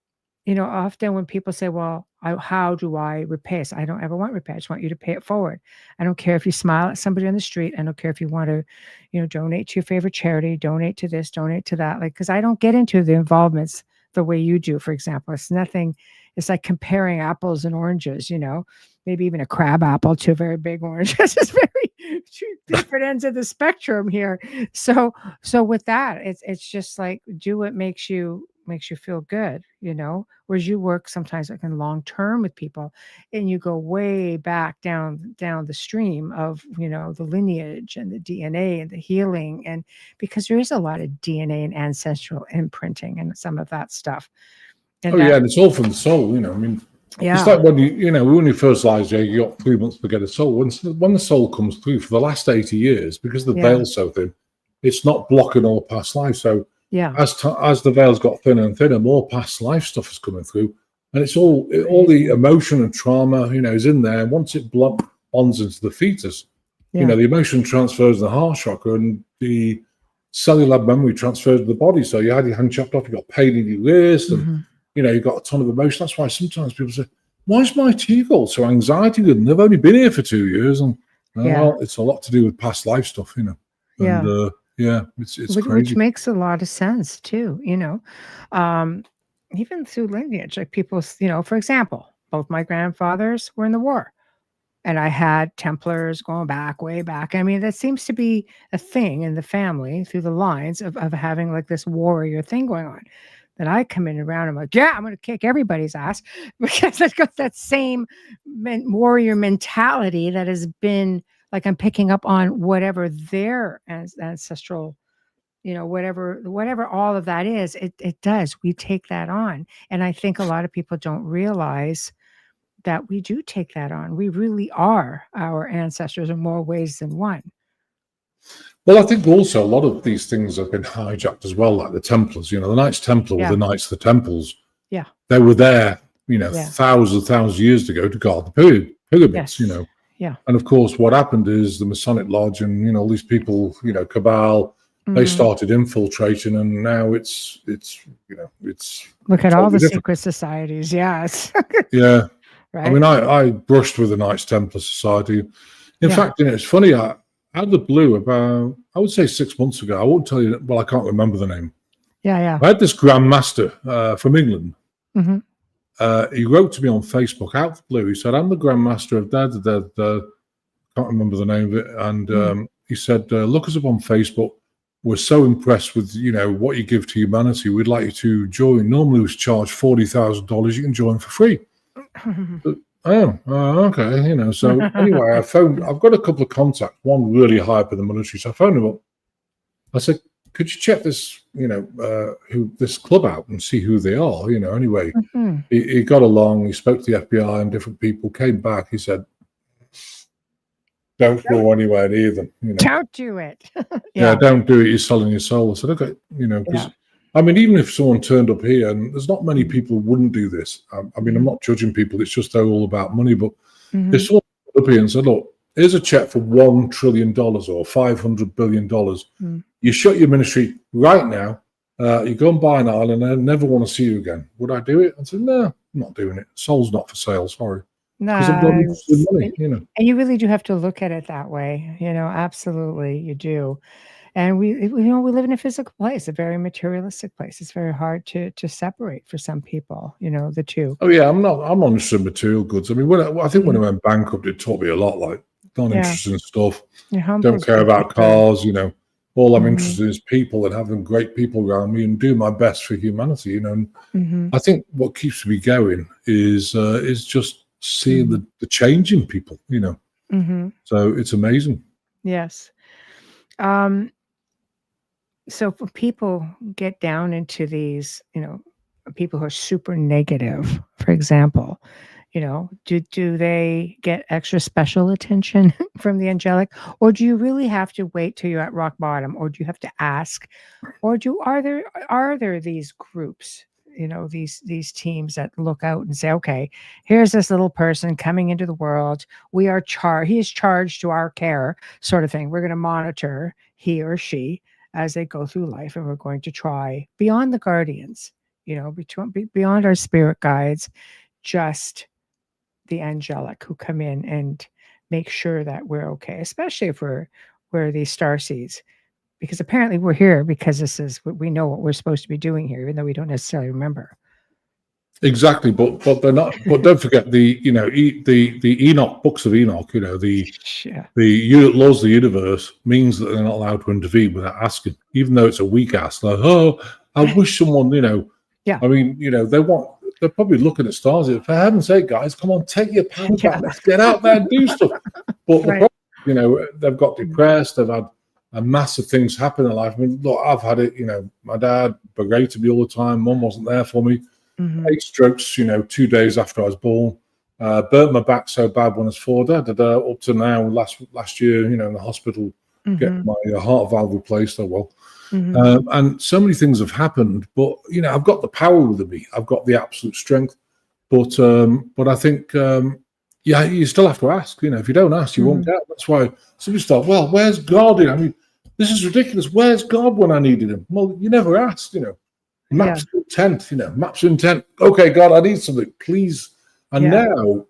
often when people say, "Well, how do I repay?" So I don't ever want repay. I just want you to pay it forward. I don't care if you smile at somebody on the street. I don't care if you want to, donate to your favorite charity, donate to this, donate to that. Like, because I don't get into the involvements the way you do, for example. It's nothing. It's like comparing apples and oranges, maybe even a crab apple to a very big orange. This is very two different ends of the spectrum here. So with that, it's just like, do what makes you feel good, whereas you work sometimes like in long term with people, and you go way back down the stream of the lineage and the DNA and the healing, and because there is a lot of DNA and ancestral imprinting and some of that stuff. And yeah, and it's all from the soul, I mean, it's like when when you fertilize, you got 3 months to get a soul. When the soul comes through for the last 80 years, because the veil's so thin, it's not blocking all past life. So as the veil's got thinner and thinner, more past life stuff is coming through, and it's all the emotion and trauma, is in there. And once it bonds into the fetus, the emotion transfers the heart chakra, and the cellular memory transfers to the body. So you had your hand chopped off, you got pain in your wrist, and you've got a ton of emotion. That's why sometimes people say, "Why is my teeth all so anxiety good? And they've only been here for 2 years." And well, it's a lot to do with past life stuff, And, it's crazy. Which makes a lot of sense too, even through lineage, like people, for example, both my grandfathers were in the war, and I had Templars going back, way back. I mean, that seems to be a thing in the family through the lines of having like this warrior thing going on. Then I come in around, I'm like, I'm going to kick everybody's ass, because I've got that same warrior mentality that has been like, I'm picking up on whatever their ancestral, whatever all of that is, it does. We take that on. And I think a lot of people don't realize that we do take that on. We really are our ancestors in more ways than one. Well, I think also a lot of these things have been hijacked as well, like the Templars. The Knights Templar were the Knights of the Temples. Yeah. They were there, thousands of years ago to guard the pyramids, Yeah. And of course, what happened is the Masonic Lodge and, all these people, Cabal, they started infiltrating, and now it's look at all the secret societies. Yes. Yeah. Right. I mean, I brushed with the Knights Templar Society. In fact, it's funny, out of the blue, about, I would say 6 months ago, I won't tell you, well, I can't remember the name. Yeah. I had this Grand Master from England. Mm-hmm. He wrote to me on Facebook out of the blue. He said, "I'm the Grand Master of da. Can't remember the name of it." And he said, "Look us up on Facebook. We're so impressed with, what you give to humanity. We'd like you to join. Normally we charge $40,000. You can join for free." Okay. So anyway, I've got a couple of contacts, one really high up in the military. So I phoned him up. I said, "Could you check this, who this club out and see who they are?" Anyway, he got along. He spoke to the FBI and different people. Came back. He said, "Don't go anywhere near them. Don't do it." Don't do it. You're selling your soul." I said, "Okay, because." I mean, even if someone turned up here, and there's not many people who wouldn't do this. I mean, I'm not judging people. It's just they're all about money. But if someone turned up here and said, "Look, here's a check for $1 trillion or $500 billion. You shut your ministry right now. You go and buy an island, and I never want to see you again." Would I do it? I said, "No, I'm not doing it. Soul's not for sale. Sorry." No, money, and you really do have to look at it that way. Absolutely, you do. And we live in a physical place, a very materialistic place. It's very hard to separate for some people, the two. Oh yeah, I'm not interested in material goods. I mean, I think when I went bankrupt, it taught me a lot. Like, not interested in stuff. Don't care about cars. All I'm interested in is people and having great people around me and do my best for humanity. And I think what keeps me going is just seeing the change in people. So it's amazing. Yes. So when people get down into these, people who are super negative, for example, do they get extra special attention from the angelic, or do you really have to wait till you're at rock bottom, or do you have to ask, or are there these groups, these teams that look out and say, okay, here's this little person coming into the world. He is charged to our care, sort of thing. We're going to monitor he or she as they go through life, and we're going to try beyond the guardians, beyond our spirit guides, just the angelic who come in and make sure that we're okay, especially if we're these star seeds, because apparently we're here because this is what we know what we're supposed to be doing here, even though we don't necessarily remember. Exactly, but they're not. But don't forget the Enoch books of Enoch. The laws of the universe means that they're not allowed to intervene without asking, even though it's a weak ask. Like, oh, I wish someone, Yeah. I mean, they're probably looking at stars. For heaven's sake, guys, come on, take your power back. Let's get out there and do stuff. But the problem, they've got depressed. They've had massive things happen in their life. I mean, look, I've had it. My dad berated me all the time. Mum wasn't there for me. 8 strokes, 2 days after I was born. Burnt my back so bad when I was 4. Up to now, last year, in the hospital, getting my heart valve replaced. Oh well. And so many things have happened, but I've got the power within me. I've got the absolute strength. But I think you still have to ask. If you don't ask, you won't get. That's why somebody start. Well, where's God? I mean, this is ridiculous. Where's God when I needed him? Well, you never asked. Maps of intent. Maps of intent. Okay, God, I need something, please. And now,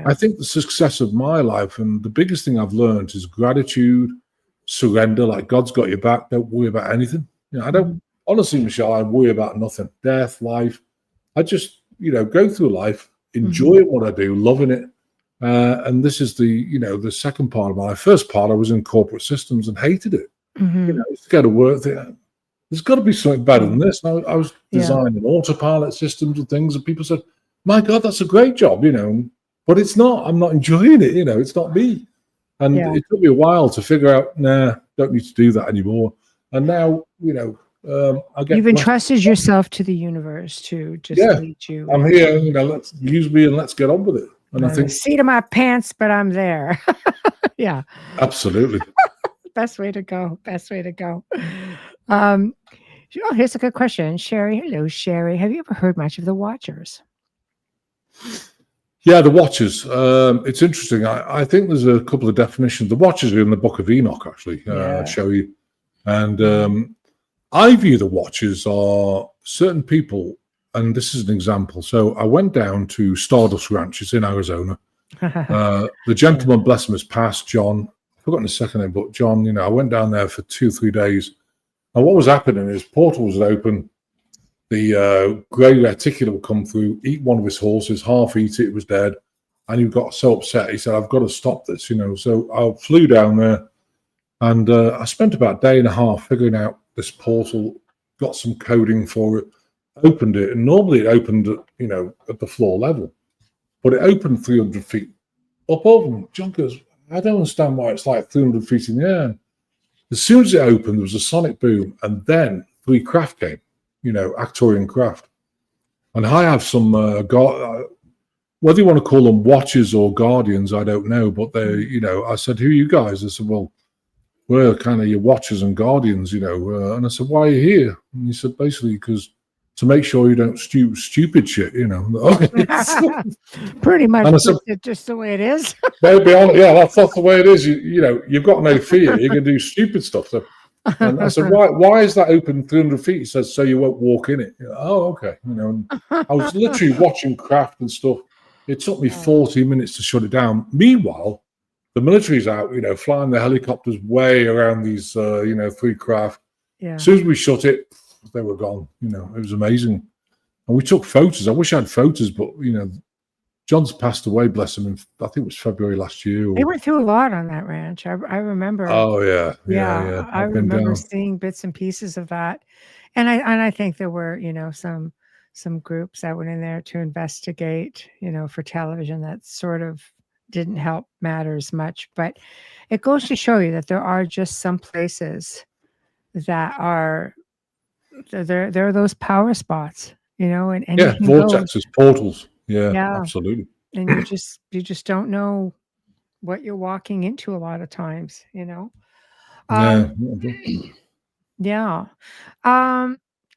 I think the success of my life and the biggest thing I've learned is gratitude, surrender. Like, God's got your back. Don't worry about anything. I don't honestly, Michelle. I worry about nothing. Death, life. I just go through life, enjoying what I do, loving it. And this is the second part of my life. First part, I was in corporate systems and hated it. It's got to work there. There's got to be something better than this. And I was designing autopilot systems and things, and people said, "My God, that's a great job," but it's not. I'm not enjoying it. It's not me. And it took me a while to figure out, nah, don't need to do that anymore. And now, I get. You've entrusted yourself to the universe to just lead you. I'm here. Let's use me and let's get on with it. And I think seat of my pants, but I'm there. Yeah, absolutely. Best way to go. Here's a good question. Sherry. Hello, Sherry. Have you ever heard much of the Watchers? Yeah, the Watchers. It's interesting. I think there's a couple of definitions. The Watchers are in the Book of Enoch, actually. I'll show you. And I view the Watchers are certain people, and this is an example. So I went down to Stardust Ranch. It's in Arizona. The gentleman, bless him, has passed, John. I've forgotten his second name, but John, I went down there for 2-3 days. And what was happening is portals would open. The grey reticulator would come through, eat one of his horses, half eat it, it was dead. And he got so upset, he said, I've got to stop this, So I flew down there, and I spent about a day and a half figuring out this portal, got some coding for it, opened it. And normally it opened, at the floor level. But it opened 300 feet up over them. John goes, I don't understand why it's like 300 feet in the air. As soon as it opened, there was a sonic boom, and then 3 craft came, Arcturian craft. And I have some, whether you want to call them watchers or guardians, I don't know, but they, I said, who are you guys? They said, well, we're kind of your watchers and guardians, and I said, why are you here? And he said, basically, because to make sure you don't stupid shit, Pretty much just the way it is. That's the way it is. You've got no fear. You can do stupid stuff. So, and I said, why is that open 300 feet? He says, so you won't walk in it. Oh, okay. And I was literally watching craft and stuff. It took me 40 minutes to shut it down. Meanwhile, the military's out, flying the helicopters way around these, 3 craft. Yeah. As soon as we shut it, they were gone. It was amazing. And we took photos. I wish I had photos, but, John's passed away, bless him, I think it was February last year. They went through a lot on that ranch. I remember. Oh, yeah. I remember seeing bits and pieces of that. And I think there were, some groups that went in there to investigate, for television that sort of didn't help matters much. But it goes to show you that there are just some places that are, there are those power spots, and vortexes, portals. Yeah, absolutely. And you just don't know what you're walking into a lot of times,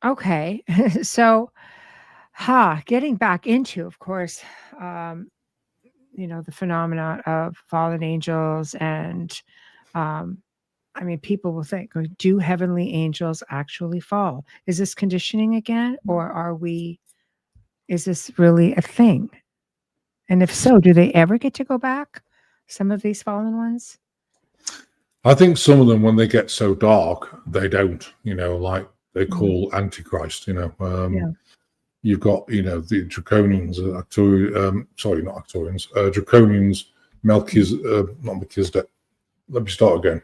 Okay. So Getting back into, of course, the phenomenon of fallen angels and, I mean, people will think, do heavenly angels actually fall? Is this conditioning again, or is this really a thing? And if so, do they ever get to go back? Some of these fallen ones? I think some of them, when they get so dark, they don't, like they call Antichrist, Yeah. You've got, the Draconians, not Arcturians, Draconians, not Melchizedek. Let me start again.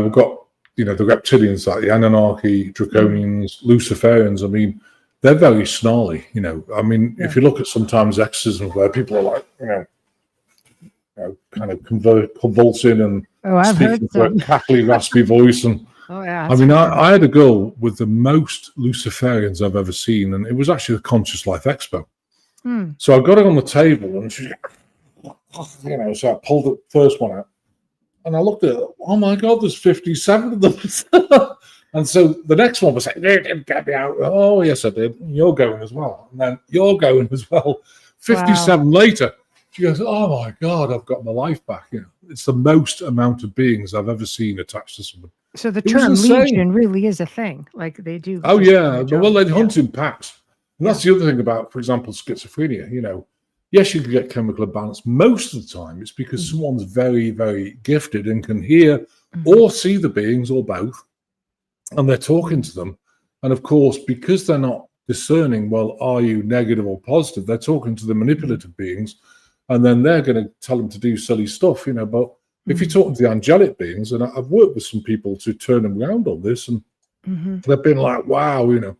We've got, the reptilians, like the Anunnaki, Draconians, Luciferians. I mean, they're very snarly, I mean, if you look at sometimes exorcisms where people are like, kind of convulsing and speaking with a cackly, raspy voice. And I mean, I had a girl with the most Luciferians I've ever seen, and it was actually the Conscious Life Expo. So I got her on the table, and she, so I pulled the first one out, and I looked at it. Oh my God, there's 57 of them. And so the next one was like, "You didn't get me out." Oh yes, I did. You're going as well, and then you're going as well. 57 later. She goes, "Oh my God, I've got my life back." It's the most amount of beings I've ever seen attached to someone. So the term legion really is a thing. Like they do. Oh yeah, well they hunt in packs, and that's the other thing about, for example, schizophrenia. Yes, you can get chemical imbalance. Most of the time, it's because someone's very, very gifted and can hear or see the beings or both, and they're talking to them. And of course, because they're not discerning, well, are you negative or positive? They're talking to the manipulative beings. And then they're going to tell them to do silly stuff, But if you're talking to the angelic beings, and I've worked with some people to turn them around on this, and they've been like, wow, and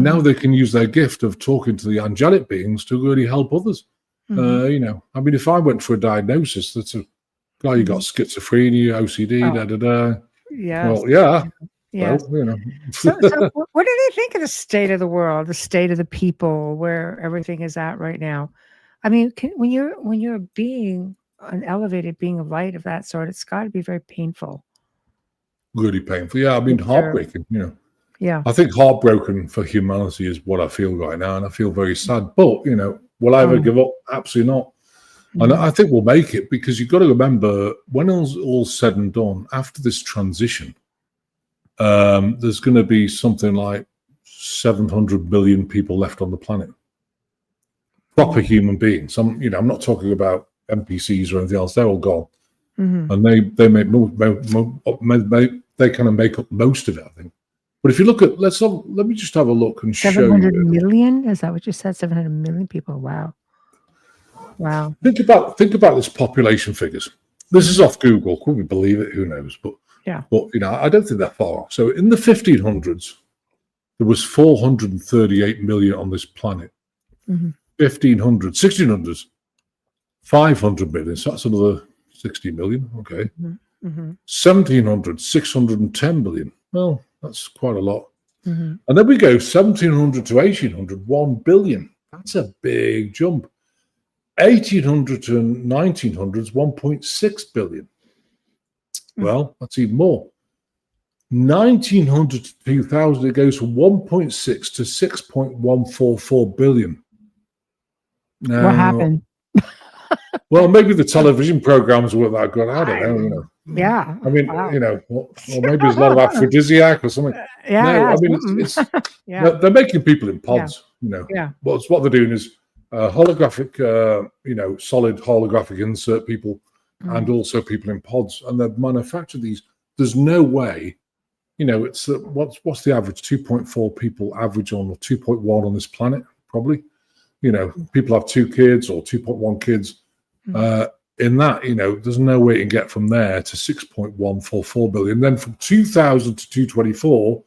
now they can use their gift of talking to the angelic beings to really help others. I mean, if I went for a diagnosis, that's a guy you got schizophrenia, OCD, Yeah. Well, yeah. Yeah. Well, So what do they think of the state of the world, the state of the people, where everything is at right now? I mean, when you're being an elevated being of light of that sort, it's got to be very painful. Really painful. Yeah, I mean, heartbreaking. Yeah. I think heartbroken for humanity is what I feel right now, and I feel very sad. But will I ever give up? Absolutely not. And I think we'll make it, because you've got to remember, when it's all said and done, after this transition, there's going to be something like 700 billion people left on the planet. Proper human beings. I'm not talking about NPCs or anything else. They're all gone, and they make they kind of make up most of it, I think. But if you look at, let me just have a look and 700 million. Is that what you said? 700 million people. Wow. Think about this population figures. This is off Google. Could we believe it? Who knows? But I don't think they're far off. So in the 1500s, there was 438 million on this planet. 1600s, 500 million. So that's another 60 million. Okay. 1700, 610 million. Well, that's quite a lot. And then we go 1700 to 1800, 1 billion. That's a big jump. 1800 to 1900s, 1.6 billion. Well, that's even more. 1900 to 2000, it goes from 1.6 to 6.144 billion. Now, what happened? Well, maybe the television programs weren't that good. I don't know. Yeah. I mean, or maybe there's a lot of aphrodisiac or something. Yeah. I mean, it's they're making people in pods. What they're doing is holographic, solid holographic insert people, and also people in pods, and they've manufactured these. There's no way, it's what's the average? 2.4 people average on, or 2.1 on this planet, probably. People have 2 kids or 2.1 kids. In that, there's no way you can get from there to 6.144 billion. Then from 2000 to 224,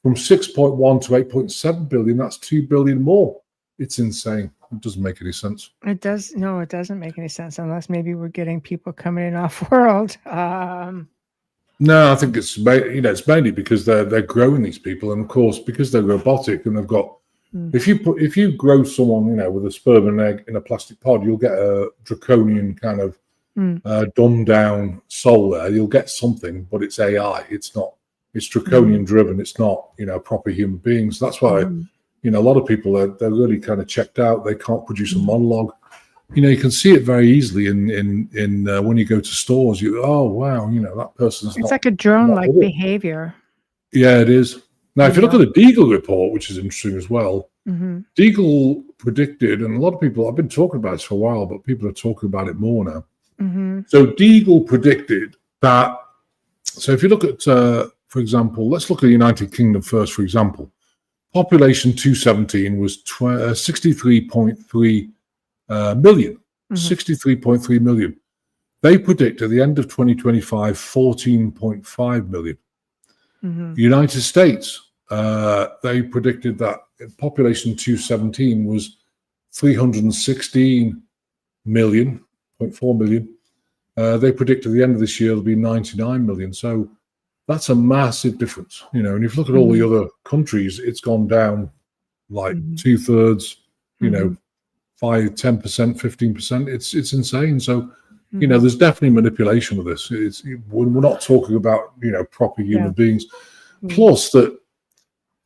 from 6.1 to 8.7 billion, that's 2 billion more. It's insane. It doesn't make any sense. It does. No, it doesn't make any sense unless maybe we're getting people coming in off world. No, I think it's mainly because they're growing these people, and of course because they're robotic and they've got. If you grow someone, with a sperm and egg in a plastic pod, you'll get a draconian kind of dumbed down soul there. You'll get something, but it's AI. It's not. It's draconian driven. It's not, proper human beings. That's why You know, a lot of people they're really kind of checked out. They can't produce a monologue. You know, you can see it very easily in when you go to stores. Oh wow, you know, that person's. It's like a drone-like behavior. Yeah, it is. Now, if you look at the Deagle report, which is interesting as well, Deagle predicted, and a lot of people, I've been talking about this for a while, but people are talking about it more now. So Deagle predicted that, so if you look at, for example, let's look at the United Kingdom first, for example. Population 2017 was 63.3 million. 63.3 million. They predict at the end of 2025, 14.5 million. The United States, they predicted that population 2017 was 316 million, 0.4 million. They predict at the end of this year, there'll be 99 million. So that's a massive difference, you know. And if you look at all the other countries, it's gone down like 2/3, you know, 5, 10%, 15%. It's insane. So, you know, there's definitely manipulation with this. We're not talking about, you know, proper human beings. Plus that,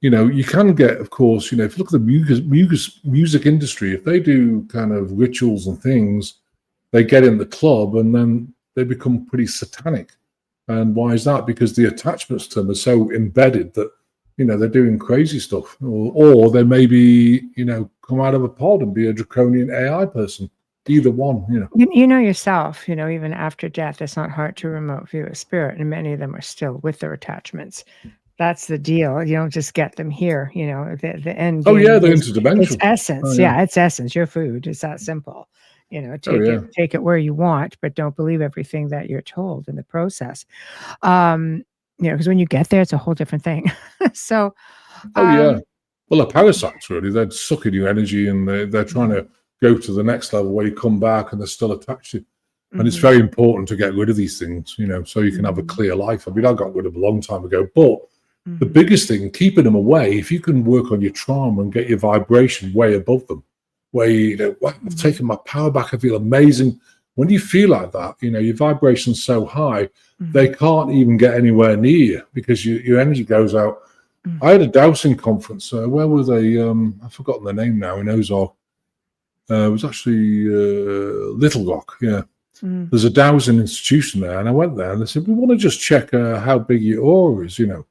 you know, you can get, of course, you know, if you look at the music industry, if they do kind of rituals and things, they get in the club and then they become pretty satanic. And why is that? Because the attachments to them are so embedded that, you know, they're doing crazy stuff. Or they maybe, you know, come out of a pod and be a draconian AI person. Either one, you know. You know yourself, you know, even after death, it's not hard to remote view a spirit, and many of them are still with their attachments. That's the deal. You don't just get them here, you know. The end game. Oh yeah, they're interdimensional. It's essence. It's essence. Your food. It's that simple. You know, take it where you want, but don't believe everything that you're told in the process. You know, because when you get there, it's a whole different thing. So. Well, they're parasites, really. They're sucking your energy, and they're trying to go to the next level where you come back and they're still attached to you. And it's very important to get rid of these things, you know, so you can have a clear life. I mean, I got rid of them a long time ago, but the biggest thing, keeping them away, if you can work on your trauma and get your vibration way above them, where you know, I've taken my power back, I feel amazing. When you feel like that, you know, your vibration's so high, they can't even get anywhere near you because your energy goes out. I had a dowsing conference. Where were they? I've forgotten the name now, in Ozark. It was actually Little Rock, yeah. There's a dowsing institution there, and I went there, and they said, we want to just check how big your aura is, you know.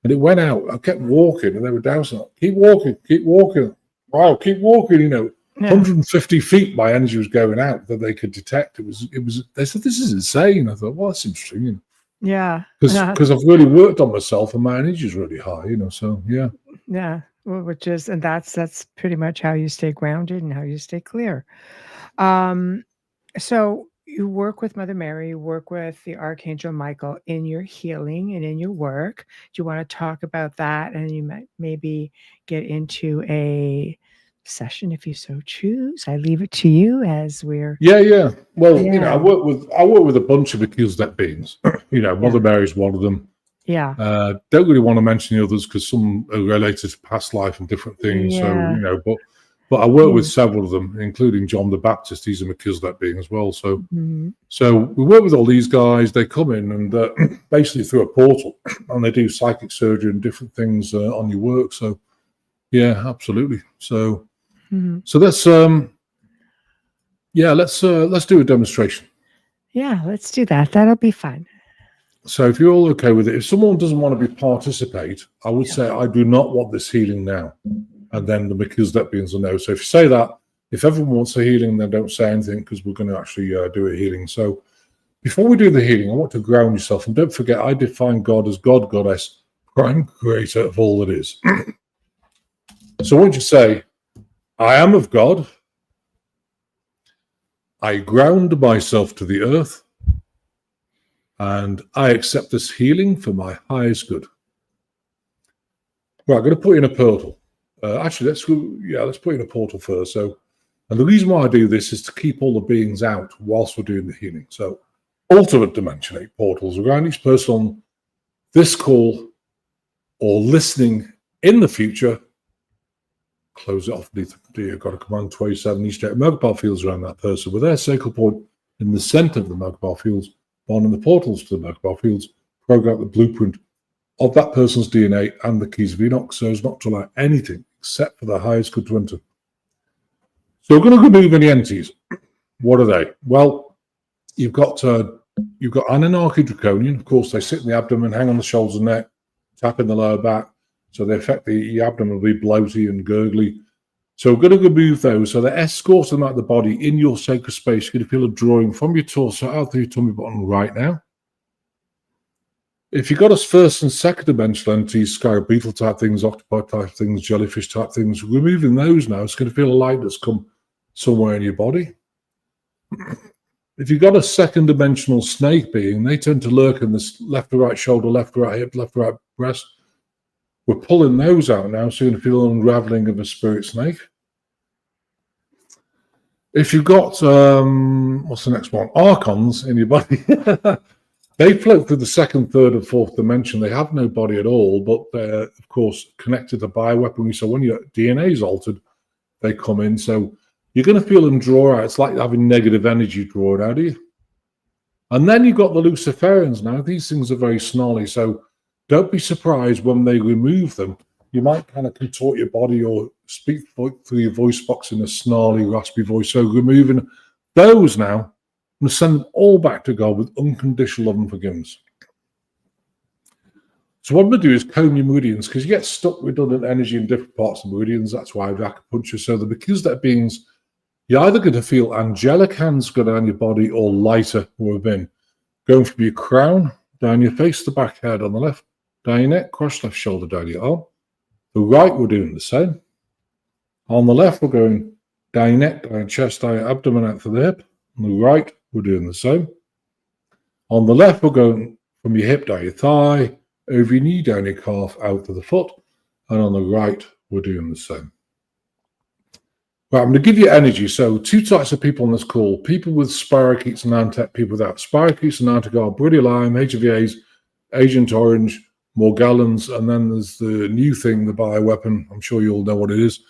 And it went out. I kept walking, and they were dowsing. Keep walking, keep walking. Wow, keep walking, you know. 150 feet my energy was going out that they could detect. It was. They said, this is insane. I thought, well, that's interesting, you know. Yeah. Because I've really worked on myself, and my energy is really high, you know, so, yeah. Yeah. Which is, and that's pretty much how you stay grounded and how you stay clear. So you work with Mother Mary, you work with the Archangel Michael in your healing and in your work. Do you want to talk about that? And you might maybe get into a session if you so choose. I leave it to you as we're. Yeah. Well, you know, I work with a bunch of Angelic Beings. You know, Mother Mary's one of them. Yeah. Don't really want to mention the others because some are related to past life and different things. So, you know, but I work with several of them, including John the Baptist. He's a Melchizedek being as well. So, so we work with all these guys. They come in and basically through a portal, and they do psychic surgery and different things on your work. So, yeah, absolutely. So, so let's do a demonstration. Yeah, let's do that. That'll be fun. So if you're all okay with it, if someone doesn't want to participate, I would say, I do not want this healing now. And then the Melchizedek beings will know. So if you say that, if everyone wants a healing, then don't say anything because we're going to actually do a healing. So before we do the healing, I want to ground yourself. And don't forget, I define God as God, Goddess, prime creator of all that is. So I want you to say, I am of God. I ground myself to the earth. And I accept this healing for my highest good. Right, I'm going to put in a portal. Actually, let's put in a portal first. So, and the reason why I do this is to keep all the beings out whilst we're doing the healing. So, ultimate Dimension 8 portals around each person on this call or listening in the future. Close it off. You've got a command 27 each day. Merkabah fields around that person with their sacred point in the center of the Merkabah fields. On in the portals to the Merkabah fields, program the blueprint of that person's DNA and the keys of Enoch, so as not to allow anything, except for the highest good to enter. So we're going to remove any entities. What are they? Well, you've got Anunnaki Draconian. Of course, they sit in the abdomen, hang on the shoulders and neck, tap in the lower back. So they affect the abdomen will be bloaty and gurgly. So we're going to remove those. So they're escorting them out of the body in your sacred space. You're going to feel a drawing from your torso out through your tummy button right now. If you've got us first and second dimensional entities, sky beetle type things, octopus type things, jellyfish type things, removing those now, it's going to feel a light that's come somewhere in your body. If you've got a second dimensional snake being, they tend to lurk in this left to right shoulder, left to right hip, left to right breast. We're pulling those out now, so you're going to feel an unraveling of a spirit snake. If you've got, what's the next one? Archons in your body. They float through the second, third, and fourth dimension. They have no body at all, but they're, of course, connected to bioweaponry. So when your DNA is altered, they come in. So you're going to feel them draw out. It's like having negative energy drawn out of you. And then you've got the Luciferians now. These things are very snarly. So don't be surprised when they remove them. You might kind of contort your body or speak through your voice box in a snarly, raspy voice. So removing those now, I'm going to send them all back to God with unconditional love and forgiveness. So what I'm going to do is comb your meridians, because you get stuck with redundant energy in different parts of the meridians. That's why acupuncture. So because that beings, you're either going to feel angelic hands go down your body or lighter within, going from your crown, down your face, the back head on the left, down your neck, cross left shoulder, down your arm. The right, we're doing the same. On the left, we're going down your neck, down your chest, down your abdomen, out for the hip. On the right, we're doing the same. On the left, we're going from your hip down your thigh, over your knee, down your calf, out to the foot. And on the right, we're doing the same. Right, I'm going to give you energy. So two types of people on this call. People with spirochetes and Antec, people without. Spirochetes and Antec are Brilliant Lime, HVAs, Agent Orange, Morgellons, and then there's the new thing, the bioweapon. I'm sure you all know what it is.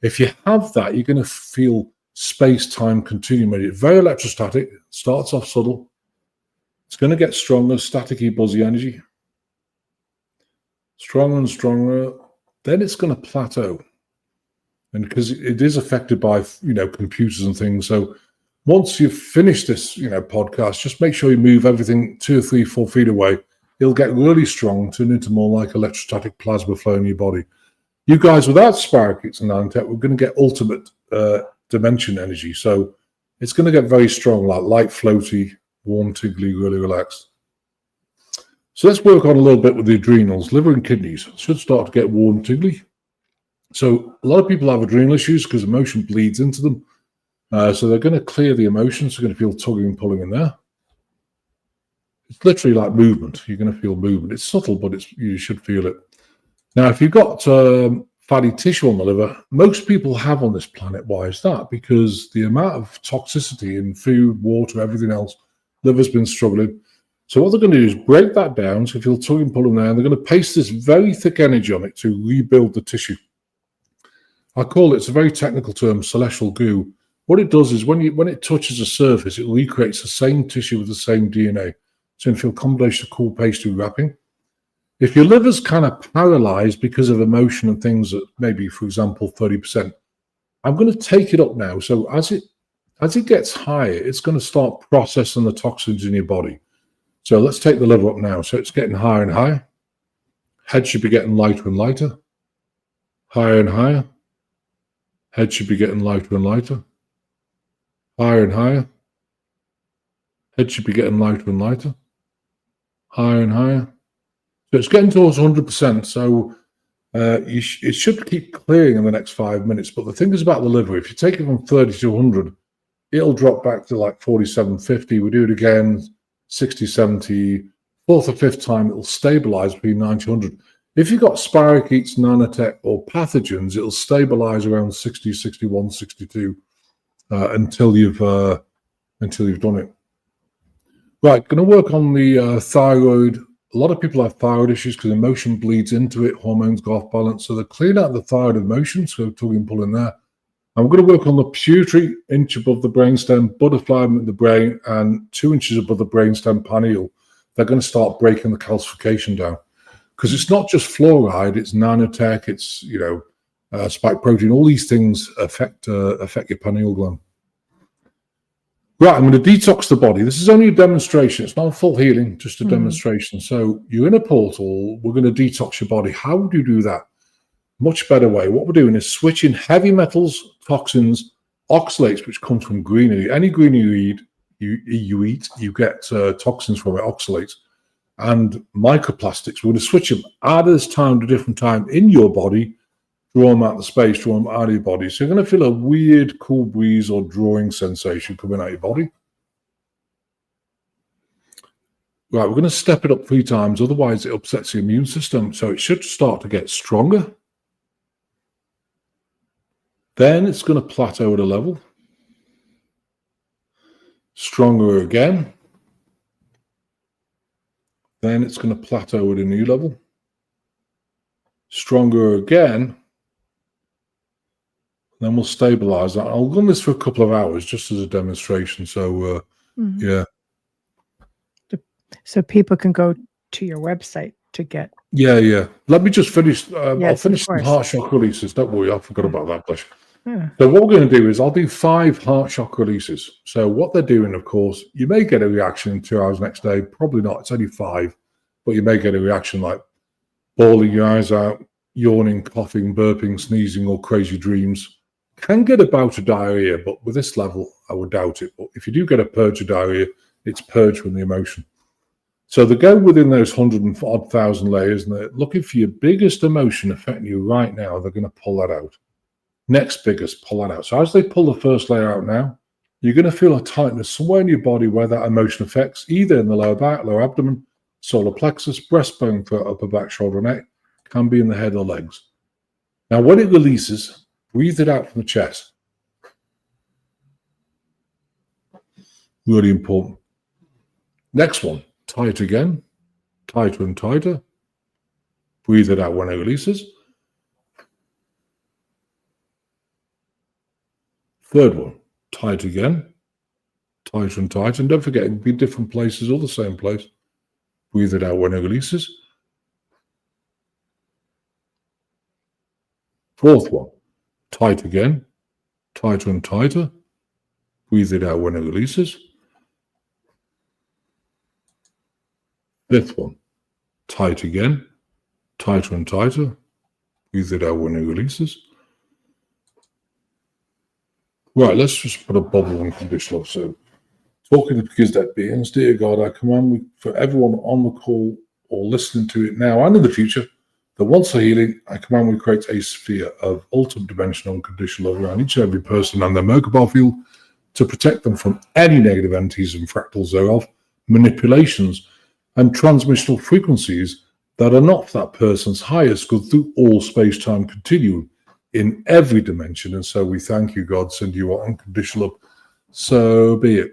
If you have that, you're going to feel space-time continuum. It's very electrostatic. Starts off subtle. It's going to get stronger, staticky, buzzy energy. Stronger and stronger. Then it's going to plateau. And because it is affected by, computers and things. So once you've finished this, podcast, just make sure you move everything 2 or 3, 4 feet away. It'll get really strong, turn into more like electrostatic plasma flow in your body. You guys without spirochetes and Antec, we're going to get ultimate dimension energy. So it's going to get very strong, like light, floaty, warm, tingly, really relaxed. So let's work on a little bit with the adrenals. Liver and kidneys should start to get warm, tingly. So a lot of people have adrenal issues because emotion bleeds into them. So they're going to clear the emotions. They're going to feel tugging and pulling in there. It's literally like movement. You're going to feel movement. It's subtle, but you should feel it. Now, if you've got fatty tissue on the liver, most people have on this planet. Why is that? Because the amount of toxicity in food, water, everything else, liver's been struggling. So what they're going to do is break that down. So if you'll tug and pull them there, and they're going to paste this very thick energy on it to rebuild the tissue. I call it, it's a very technical term, celestial goo. What it does is when it touches the surface, it recreates the same tissue with the same DNA. So you feel a combination of cool pastry wrapping. If your liver's kind of paralyzed because of emotion and things that maybe, for example, 30%, I'm going to take it up now. So as it gets higher, it's going to start processing the toxins in your body. So let's take the liver up now. So it's getting higher and higher. Head should be getting lighter and lighter. Higher and higher. Head should be getting lighter and lighter. Higher and higher. Head should be getting lighter and lighter. Higher and higher. So it's getting towards 100%. So it should keep clearing in the next 5 minutes. But the thing is about the liver, if you take it from 30 to 100, it'll drop back to like 47, 50. We do it again, 60, 70. Fourth or fifth time, it'll stabilize between 90 and 100. If you've got spirochetes, nanotech, or pathogens, it'll stabilize around 60, 61, 62 until you've done it. Right, going to work on the thyroid. A lot of people have thyroid issues because emotion bleeds into it, hormones go off balance. So they're clearing out the thyroid emotion, so tugging and pulling there. I'm going to work on the pituitary, inch above the brainstem, butterfly in the brain, and 2 inches above the brainstem pineal. They're going to start breaking the calcification down. Because it's not just fluoride, it's nanotech, it's, spike protein. All these things affect your pineal gland. Right, I'm going to detox the body. This is only a demonstration. It's not a full healing, just a demonstration. So you're in a portal. We're going to detox your body. How do you do that? Much better way. What we're doing is switching heavy metals, toxins, oxalates, which comes from greenery. Any greenery you eat, you get toxins from it, oxalates, and microplastics. We're going to switch them out of this time to different time in your body, draw them out of the space, draw them out of your body. So you're going to feel a weird cool breeze or drawing sensation coming out of your body. Right, we're going to step it up 3 times, otherwise it upsets the immune system. So it should start to get stronger. Then it's going to plateau at a level. Stronger again. Then it's going to plateau at a new level. Stronger again. Then we'll stabilize that. I'll run this for a couple of hours just as a demonstration. So, yeah. So people can go to your website to get. Yeah. Let me just finish. Yes, I'll finish some course. heart shock releases. Don't worry, I forgot about that. Bless you. Yeah. So what we're going to do is I'll do 5 heart shock releases. So what they're doing, of course, you may get a reaction in 2 hours next day. Probably not. It's only 5. But you may get a reaction like bawling your eyes out, yawning, coughing, burping, sneezing, or crazy dreams. Can get a bout of diarrhea, but with this level, I would doubt it. But if you do get a purge of diarrhea, it's purge from the emotion. So they go within those 100,000 layers, and they're looking for your biggest emotion affecting you right now. They're going to pull that out. Next biggest, pull that out. So as they pull the first layer out now, you're going to feel a tightness somewhere in your body where that emotion affects, either in the lower back, lower abdomen, solar plexus, breastbone, throat, upper back, shoulder, neck, can be in the head or legs. Now, when it releases, breathe it out from the chest. Really important. Next one, tie it again, tighter and tighter. Breathe it out when it releases. Third one, tie it again, tighter and tighter. And don't forget, it can be different places or the same place. Breathe it out when it releases. Fourth one, tight again, tighter and tighter. Breathe it out when it releases. Fifth one, tight again, tighter and tighter. Breathe it out when it releases. Right, let's just put a bubble on conditional. So, talking to because that beings, dear God, I command for everyone on the call or listening to it now and in the future that wants a healing, I command we create a sphere of ultimate dimensional unconditional love around each and every person and their Merkabah field to protect them from any negative entities and fractals thereof, manipulations, and transmissional frequencies that are not that person's highest good through all space-time continuum in every dimension. And so we thank you, God, send you our unconditional love. So be it.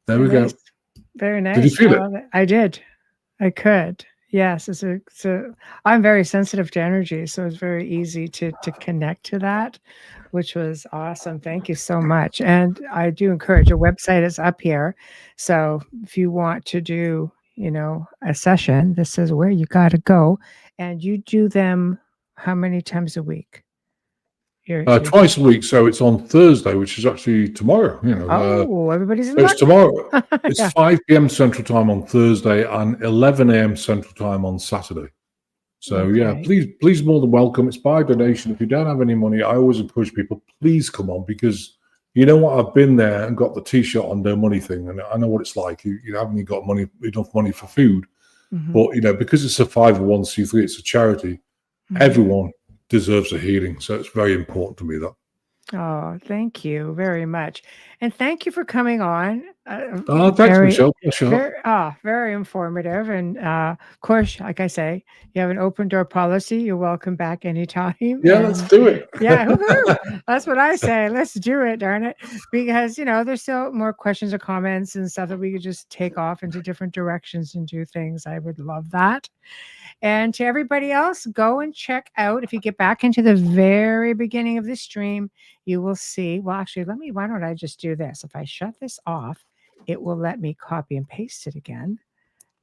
There we go. Very nice. Did you feel it? I did. I could. Yes. I'm very sensitive to energy, so it's very easy to connect to that, which was awesome. Thank you so much. And I do encourage, your website is up here. So if you want to do, a session, this is where you got to go. And you do them how many times a week? Twice a week. So it's on Thursday, which is actually tomorrow. Everybody's in It's tomorrow. It's Yeah. 5 p.m. Central Time on Thursday and 11 a.m. Central Time on Saturday. So yeah, please more than welcome. It's by donation. If you don't have any money, I always encourage people, please come on, because you know what, I've been there and got the t-shirt on no money thing, and I know what it's like. You haven't even got enough money for food, but because it's a 501c3, it's a charity. Everyone deserves a healing, so it's very important to me that. Oh, thank you very much. And thank you for coming on. Thanks, Michelle. Very informative. And of course, like I say, you have an open door policy. You're welcome back anytime. Yeah, let's do it. Yeah, woohoo. That's what I say. Let's do it, darn it. Because, there's still more questions or comments and stuff that we could just take off into different directions and do things. I would love that. And to everybody else, go and check out. If you get back into the very beginning of the stream, you will see. Well, actually, why don't I just do this? If I shut this off, it will let me copy and paste it again.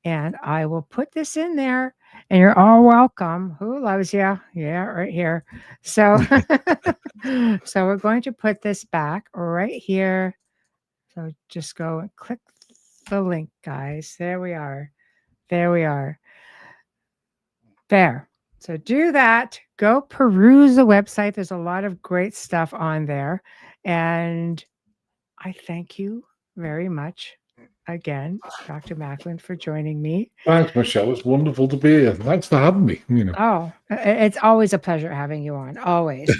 And I will put this in there, and you're all welcome. Who loves you? Yeah, right here. So, so we're going to put this back right here. So just go and click the link, guys. There we are. There we are. There. So do that. Go peruse the website. There's a lot of great stuff on there. And I thank you very much again, Dr. Macklin, for joining me. Thanks, Michelle. It's wonderful to be here. Thanks for having me. Oh, it's always a pleasure having you on, always.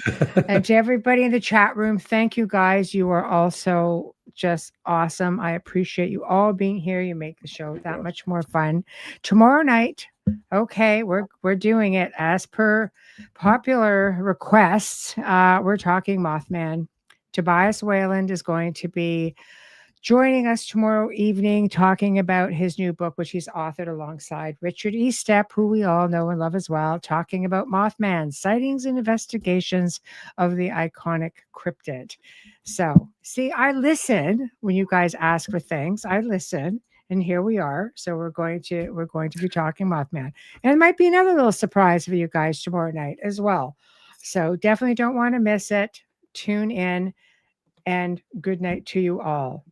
And to everybody in the chat room, thank you guys. You are also just awesome. I appreciate you all being here. You make the show that much more fun. Tomorrow night, okay, we're doing it as per popular requests. We're talking Mothman. Tobias Wayland is going to be joining us tomorrow evening, talking about his new book, which he's authored alongside Richard E. Stepp, who we all know and love as well, talking about Mothman, sightings and investigations of the iconic cryptid. So, see, I listen when you guys ask for things. I listen, and here we are. So we're going to be talking Mothman, and it might be another little surprise for you guys tomorrow night as well. So definitely don't want to miss it. Tune in, and good night to you all.